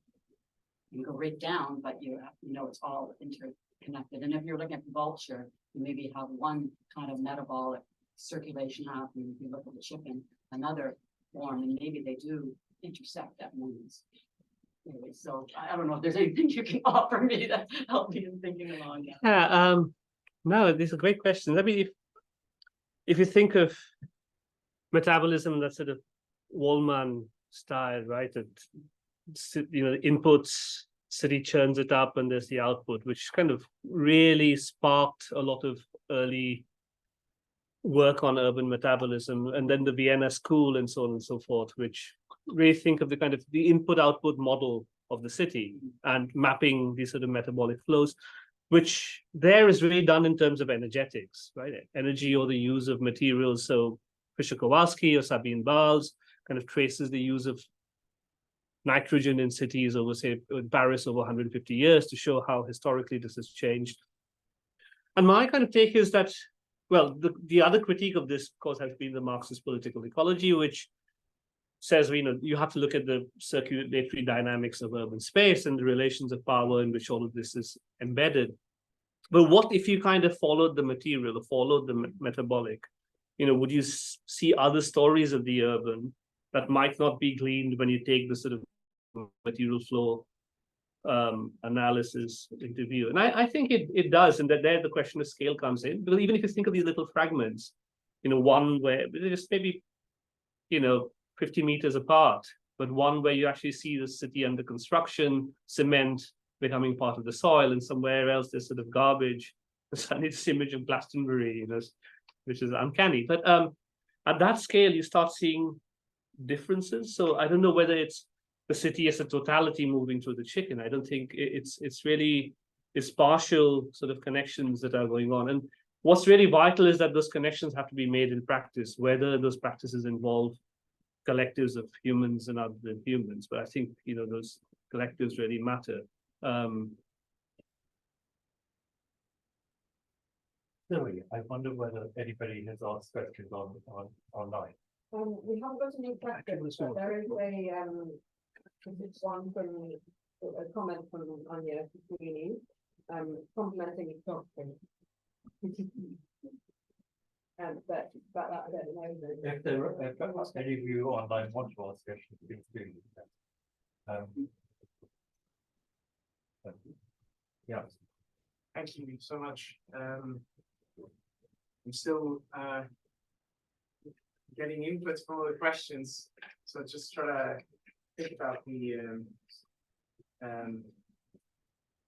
You go right down, but you know it's all interconnected. And if you're looking at vulture, you maybe have one kind of metabolic circulation happening. If you look at the chicken, another form, and maybe they do intersect at moments. Anyway, so I don't know if there's anything you can offer me to help me in thinking along. Yeah, no, these are great questions. I mean, if you think of metabolism, that sort of Wallman style, right? That inputs, city churns it up, and there's the output, which kind of really sparked a lot of early work on urban metabolism, and then the Vienna School and so on and so forth, which really think of the kind of the input-output model of the city and mapping these sort of metabolic flows, which there is really done in terms of energetics, right? Energy or the use of materials. So Fischer-Kowalski or Sabine Bals kind of traces the use of nitrogen in cities over, say, in Paris over 150 years to show how historically this has changed. And my kind of take is that, well, the other critique of this, of course, has been the Marxist political ecology, which says, you have to look at the circulatory dynamics of urban space and the relations of power in which all of this is embedded. But what if you kind of followed the material or followed the metabolic? Would you see other stories of the urban that might not be gleaned when you take the sort of material flow analysis into view? And I think it does, and that there the question of scale comes in. Because even if you think of these little fragments, one where they're just maybe 50 meters apart, but one where you actually see the city under construction, cement becoming part of the soil, and somewhere else there's sort of garbage. Suddenly this image of Glastonbury, which is uncanny. But at that scale, you start seeing differences. So I don't know whether it's the city as a totality moving through the chicken. I don't think it's partial sort of connections that are going on. And what's really vital is that those connections have to be made in practice, whether those practices involve collectives of humans and other than humans. But I think those collectives really matter. Silly. I wonder whether anybody has asked questions online. We haven't got any questions, but there is one from a comment from Anya Sweeney, complimenting his doctrine. But I don't know. If there are any of you online want to ask questions, please do. Yeah. Thank you so much. I'm still getting input from all the questions, so just try to think about the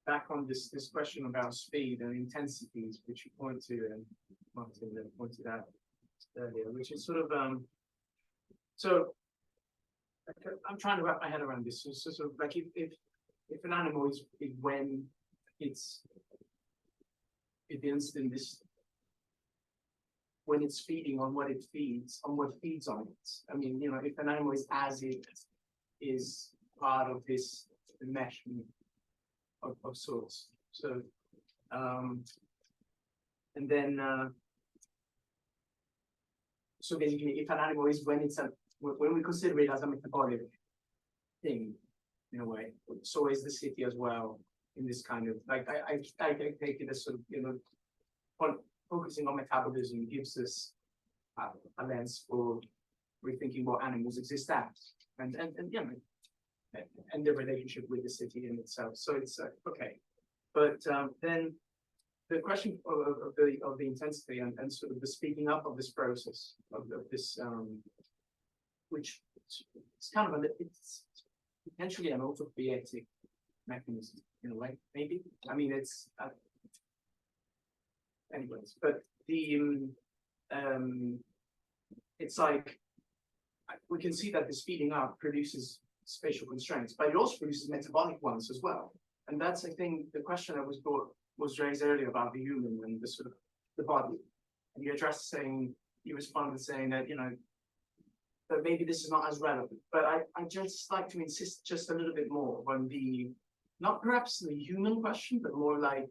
back on this question about speed and intensities, which you point to, and Martin pointed out earlier, which is sort of so I'm trying to wrap my head around this. So sort of like if an animal is when it's in this, when it's feeding on what it feeds, on what feeds on it. I mean, you know, if an animal is as it is part of this enmeshment of sorts. So, and then, so basically, if an animal is when we consider it as a metabolic thing, in a way, so is the city as well. In this kind of like, I take it as sort of, you know, focusing on metabolism gives us a lens for rethinking what animals exist as, and you know, and the relationship with the city in itself. So it's okay, but then the question of the intensity and sort of the speeding up of this process of this, which it's kind of it's potentially an autopoietic mechanism in a way, maybe. I mean, it's anyways, but the it's like we can see that the speeding up produces spatial constraints, but it also produces metabolic ones as well. And that's, I think, the question that was raised earlier about the human and the sort of the body. And you responded saying that, you know, that maybe this is not as relevant. But I just like to insist just a little bit more on the, not perhaps the human question, but more like,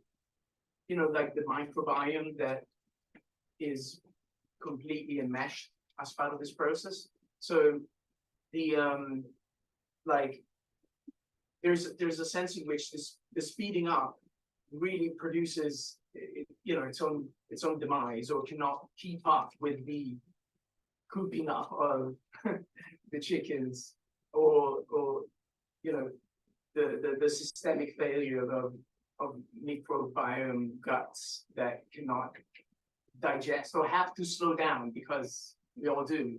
you know, like the microbiome that is completely enmeshed as part of this process. So the like there's a sense in which the speeding up really produces, you know, its own demise, or cannot keep up with the cooping up of the chickens, or you know, the systemic failure of microbiome guts that cannot digest or have to slow down, because we all do,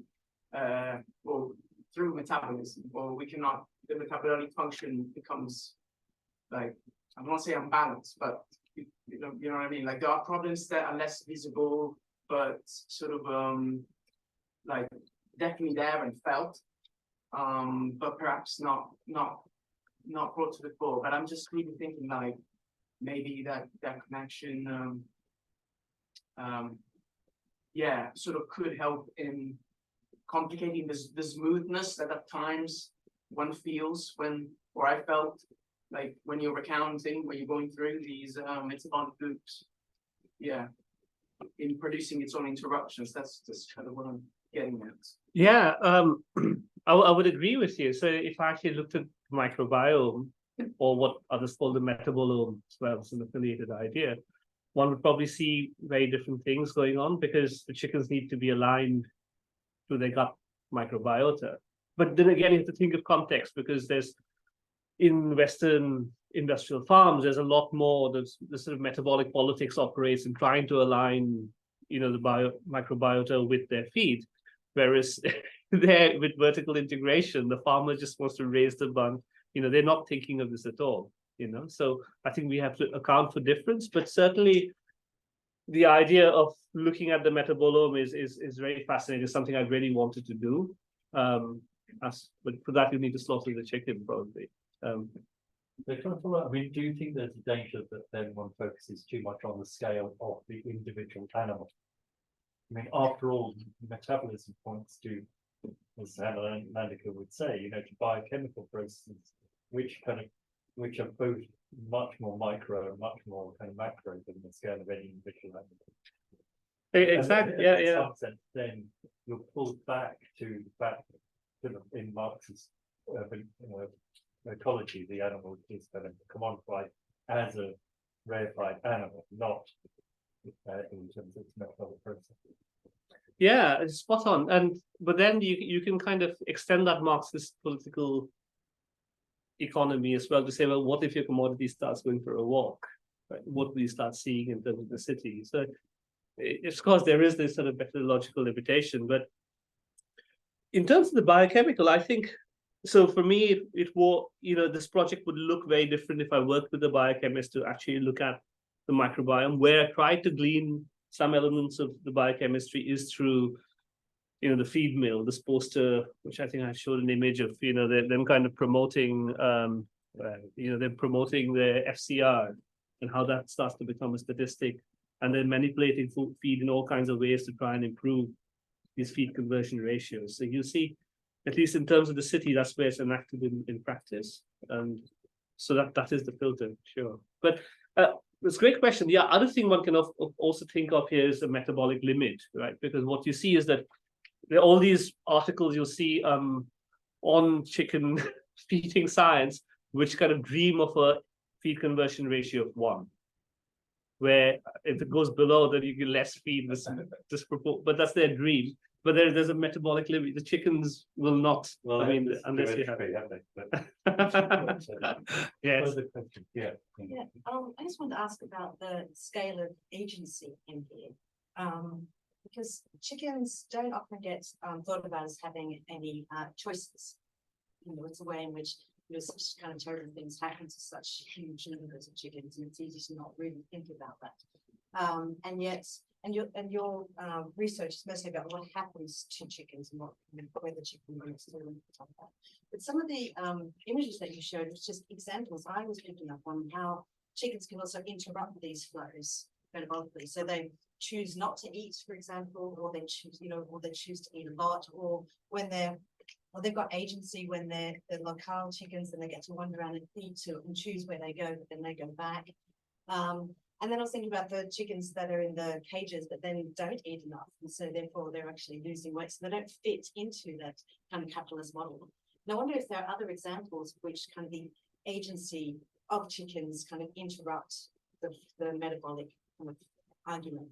or through metabolism, or we cannot, the metabolic function becomes like, I don't want to say unbalanced, but you know what I mean? Like there are problems that are less visible, but sort of like definitely there and felt, but perhaps not brought to the fore. But I'm just really thinking like maybe that connection, yeah, sort of could help in complicating the smoothness that at times one feels when, or I felt like when you're recounting, when you're going through these metabolic loops, yeah, in producing its own interruptions. That's kind of what I'm getting at. Yeah, I would agree with you. So if I actually looked at microbiome, or what others call the metabolome, as well as an affiliated idea, one would probably see very different things going on, because the chickens need to be aligned to their gut microbiota. But then again, you have to think of context, because there's, in Western industrial farms, there's a lot more, the sort of metabolic politics operates in trying to align, you know, the microbiota with their feed. Whereas there, with vertical integration, the farmer just wants to raise the bun. You know, they're not thinking of this at all, you know. So I think we have to account for difference, but certainly the idea of looking at the metabolome is very fascinating. It's something I really wanted to do. But for that, you need to slaughter the chicken, probably. I mean, do you think there's a danger that then one focuses too much on the scale of the individual animal? I mean, after all, metabolism points to, as Hannah Mandika would say, you know, to biochemical processes, which are both much more micro and much more kind of macro than the scale of any individual animal. Exactly. Yeah, In yeah. some sense, then you're pulled back to the fact that in Marx's ecology, the animal is kind of commodified as a reified animal, not in terms of its metabolic process. Yeah, it's spot on. But then you can kind of extend that Marxist political economy as well to say, well, what if your commodity starts going for a walk? Right? What do you start seeing in terms of the city? So, of course, there is this sort of methodological limitation. But in terms of the biochemical, I think, so for me, it will, this project would look very different if I worked with a biochemist to actually look at the microbiome. Where I tried to glean some elements of the biochemistry is through, the feed mill, this poster, which I think I showed an image of, them kind of promoting, they're promoting the FCR and how that starts to become a statistic, and then manipulating feed in all kinds of ways to try and improve these feed conversion ratios. So you see, at least in terms of the city, that's where it's enacted in practice. So that is the filter, sure. But it's a great question. The other thing one can also think of here is the metabolic limit, right? Because what you see is that there are all these articles you'll see on chicken feeding science, which kind of dream of a feed conversion ratio of 1, where if it goes below, then you get less feed, but that's their dream. But there's a metabolic limit. The chickens will not. Well, I mean, unless you have. Yes. Yeah. I just wanted to ask about the scale of agency in here, because chickens don't often get thought about as having any choices. It's a way in which such kind of terrible things happen to such huge numbers of chickens, and it's easy to not really think about that. And yet. And your research is mostly about what happens to chickens and where the chicken moves to and stuff like that. But some of the images that you showed was just examples I was picking up on how chickens can also interrupt these flows metabolically. So they choose not to eat, for example, or they choose, or they choose to eat a lot, or when they've got agency when they're locale chickens, and they get to wander around and eat and choose where they go, but then they go back. And then I was thinking about the chickens that are in the cages, but then don't eat enough. And so therefore they're actually losing weight. So they don't fit into that kind of capitalist model. And I wonder if there are other examples which kind of the agency of chickens kind of interrupt the metabolic kind of argument.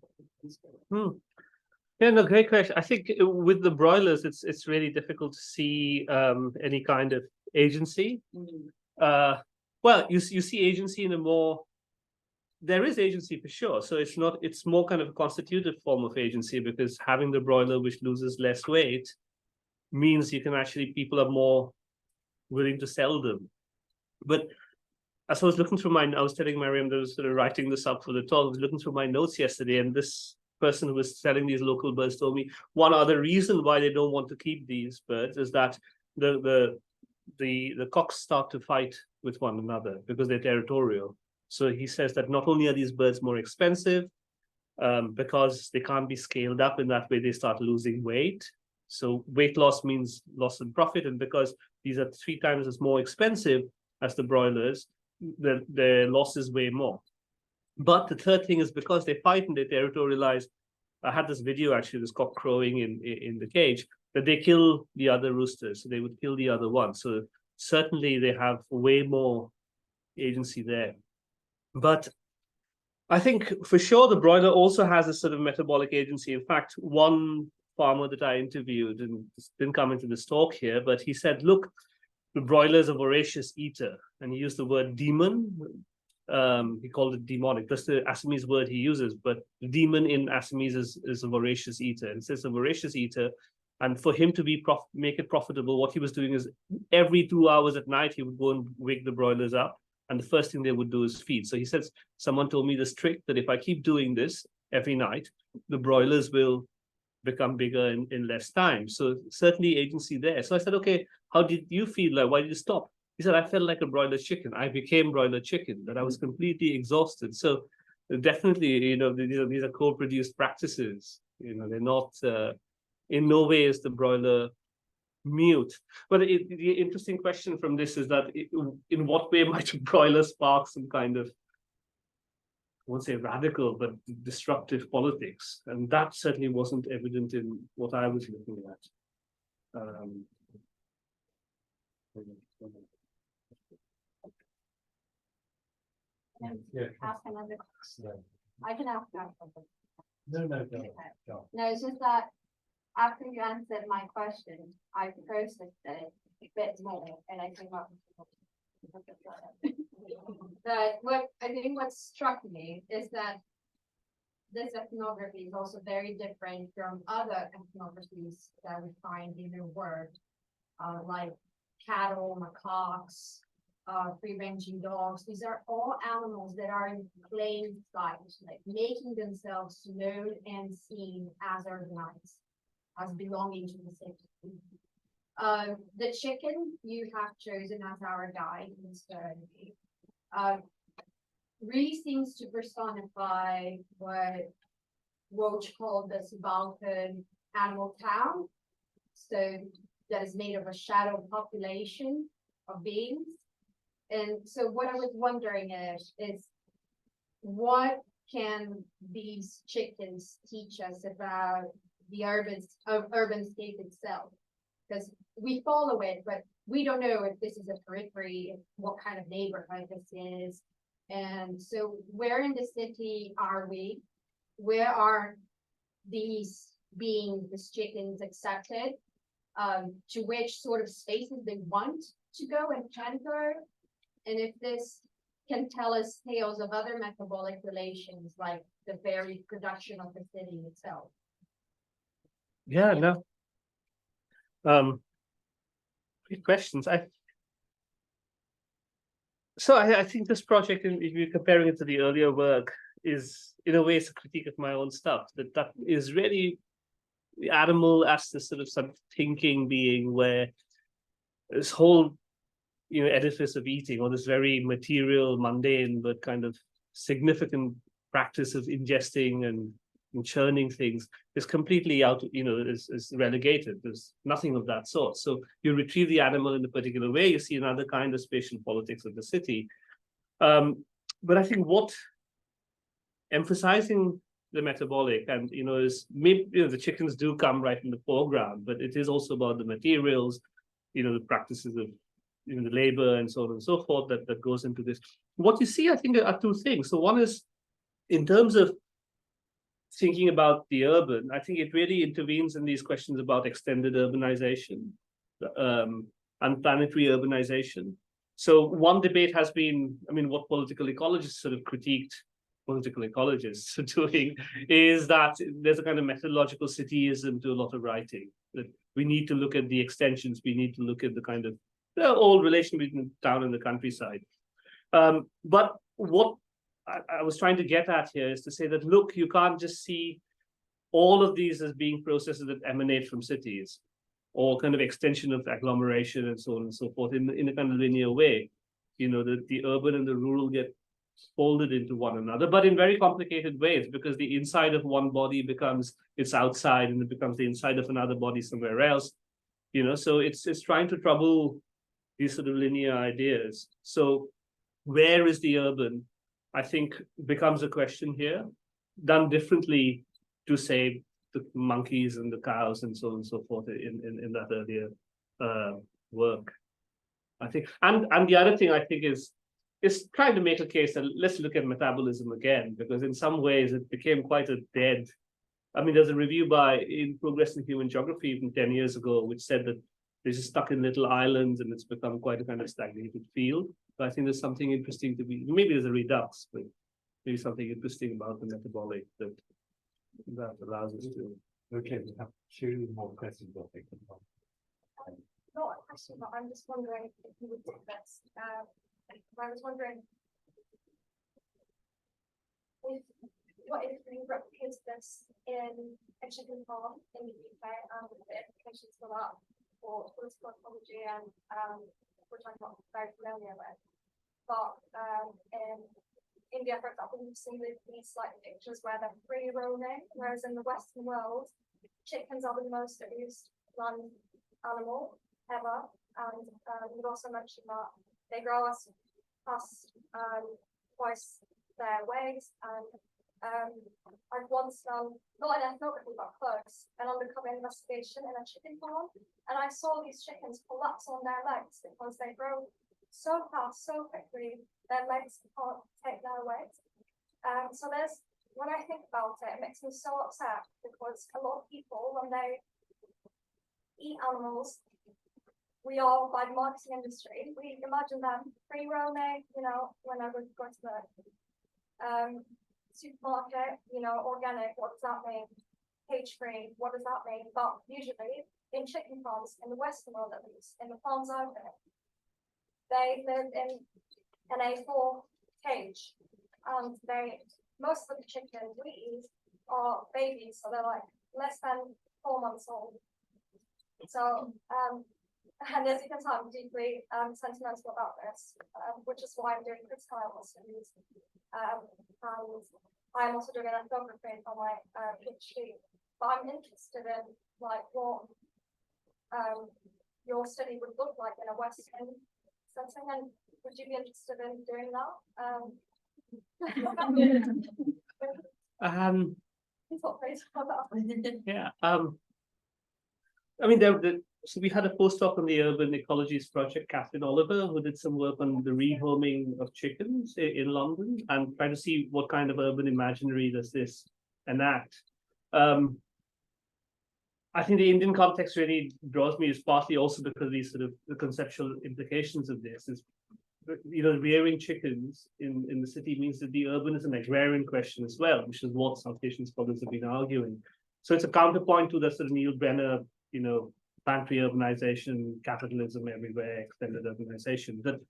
Yeah, no, great question. I think with the broilers, it's really difficult to see any kind of agency. Well, you see agency in a more. There is agency for sure. So it's more kind of a constitutive form of agency, because having the broiler which loses less weight means people are more willing to sell them. But as I was looking through I was telling Mariam that I was sort of writing this up for the talk, I was looking through my notes yesterday, and this person who was selling these local birds told me one other reason why they don't want to keep these birds is that the cocks start to fight with one another because they're territorial. So he says that not only are these birds more expensive, because they can't be scaled up in that way, they start losing weight. So weight loss means loss in profit. And because these are 3 times as more expensive as the broilers, their loss is way more. But the third thing is because they fight and they territorialize. I had this video, actually, this cock crowing in the cage, that they kill the other roosters. So they would kill the other one. So certainly they have way more agency there. But I think for sure the broiler also has a sort of metabolic agency. In fact, one farmer that I interviewed, and this didn't come into this talk here, but he said, look, the broiler is a voracious eater. And he used the word demon. He called it demonic. That's the Assamese word he uses, but the demon in Assamese is a voracious eater. And says a voracious eater. And for him to make it profitable, what he was doing is every 2 hours at night, he would go and wake the broilers up. And the first thing they would do is feed. So he says, someone told me this trick that if I keep doing this every night, the broilers will become bigger in less time. So certainly agency there. So I said, okay, how did you feel? Like, why did you stop? He said, I felt like a broiler chicken. I became broiler chicken, that I was completely exhausted. So definitely, these are co-produced practices. They're not, in no way is the broiler mute. But the interesting question from this is that in what way might a broiler spark some kind of won't say radical, but disruptive politics. And that certainly wasn't evident in what I was looking at. Ask another question. I can ask that. No, no, Okay. no. No, it's just that after you answered my question, I processed it a bit more and I came up with that what I think what struck me is that this ethnography is also very different from other ethnographies that we find in your work, like cattle, macaques, free-ranging dogs. These are all animals that are in plain sight, like making themselves known and seen as organized, as belonging to the city. The chicken you have chosen as our guide in this journey really seems to personify what Roach called the subaltern animal town. So that is made of a shadow population of beings. And so what I was wondering is what can these chickens teach us about the urban-scape itself? Because we follow it, but we don't know if this is a periphery, what kind of neighborhood this is. And so where in the city are we? Where are these beings, these chickens, accepted? To which sort of spaces they want to go and can go? And if this can tell us tales of other metabolic relations, like the very production of the city itself. Yeah, no. Great questions. I think this project, if you're comparing it to the earlier work, is in a way it's a critique of my own stuff. That is really the animal as this sort of some thinking being, where this whole edifice of eating, or this very material, mundane, but kind of significant practice of ingesting and churning things is completely out, is relegated. There's nothing of that sort. So you retrieve the animal in a particular way, you see another kind of spatial politics of the city. But I think what emphasizing the metabolic and, is maybe, the chickens do come right in the foreground, but it is also about the materials, the practices of, the labor and so on and so forth that goes into this. What you see, I think, are two things. So one is, in terms of thinking about the urban, I think it really intervenes in these questions about extended urbanization and planetary urbanization. So one debate has been, what political ecologists sort of critiqued political ecologists doing is that there's a kind of methodological cityism to a lot of writing, that we need to look at the extensions, we need to look at the kind of the old relation between town and the countryside. But what I was trying to get at here is to say that, look, you can't just see all of these as being processes that emanate from cities or kind of extension of agglomeration and so on and so forth in a kind of linear way. The urban and the rural get folded into one another, but in very complicated ways, because the inside of one body becomes its outside and it becomes the inside of another body somewhere else. So it's trying to trouble these sort of linear ideas. So where is the urban, I think, becomes a question here, done differently to, say, the monkeys and the cows and so on and so forth in that earlier work, I think. And the other thing I think is trying to make a case that let's look at metabolism again, because in some ways it became quite a dead. There's a review in Progress in Human Geography even 10 years ago, which said that they're just stuck in little islands and it's become quite a kind of stagnated field. But I think there's something interesting to be, maybe there's a redux, but maybe something interesting about the metabolic that allows us to. Okay, we have two more questions, I think. Not a question, but I'm just wondering if you would do this. I was wondering what if we replicate this in a chicken farm in the UK and the implications for that for political ecology and which I'm not very familiar with. But in India, for example, we've seen these like pictures where they're free roaming, whereas in the Western world, chickens are the most abused land animal ever. And you've also mentioned that they grow us twice their ways. And I've once done, not an ethnography, but close, an undercover investigation in a chicken farm. And I saw these chickens collapse on their legs because they grow so fast, so quickly, their legs can't take their weight. So when I think about it, it makes me so upset because a lot of people, when they eat animals, we all, by the marketing industry, we imagine them free roaming, whenever we go to the supermarket, organic, what does that mean? Cage free, what does that mean? But usually in chicken farms, in the Western world at least, in the farms out there, they live in an A4 cage, and most of the chickens we eat are babies, so they're like less than 4 months old. So, and as you can tell, I'm deeply sentimental about this, which is why I'm doing critical animal studies. And I'm also doing an ethnography for my PhD. But I'm interested in like what your study would look like in a Western setting, and would you be interested in doing that? Yeah. I mean, so we had a postdoc on the urban ecologies project, Catherine Oliver, who did some work on the rehoming of chickens in London and trying to see what kind of urban imaginary does this enact. I think the Indian context really draws me, is partly also because these sort of the conceptual implications of this is, rearing chickens in the city means that the urban is an agrarian question as well, which is what South Asian scholars have been arguing. So it's a counterpoint to the sort of Neil Brenner, pantry urbanization, capitalism everywhere, extended urbanization. That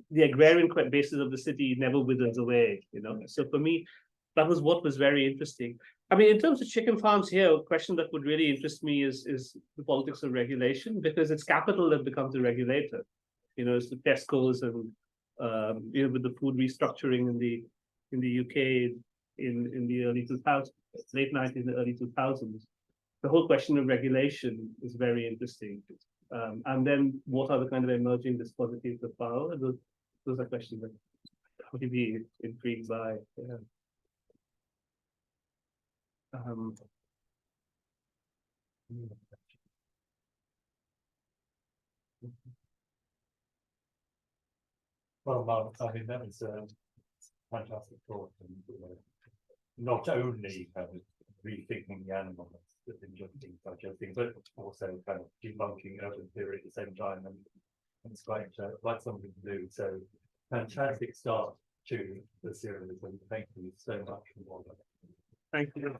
the agrarian basis of the city never withers away, So for me, that was what was very interesting. I mean, in terms of chicken farms here, a question that would really interest me is the politics of regulation, because it's capital that becomes the regulator. It's the Tesco's and with the food restructuring in the UK in the early 2000s, late 90s and early 2000s. The whole question of regulation is very interesting. And then what are the kind of emerging dispositives of power? Those are questions that I would be intrigued by. Yeah. Well, Mark, I mean, that was a fantastic thought, and not only kind of rethinking the animal that's interesting, digesting, but also kind of debunking urban theory at the same time, and it's quite something to do. So, fantastic start to the series, and thank you so much for all that. Thank you.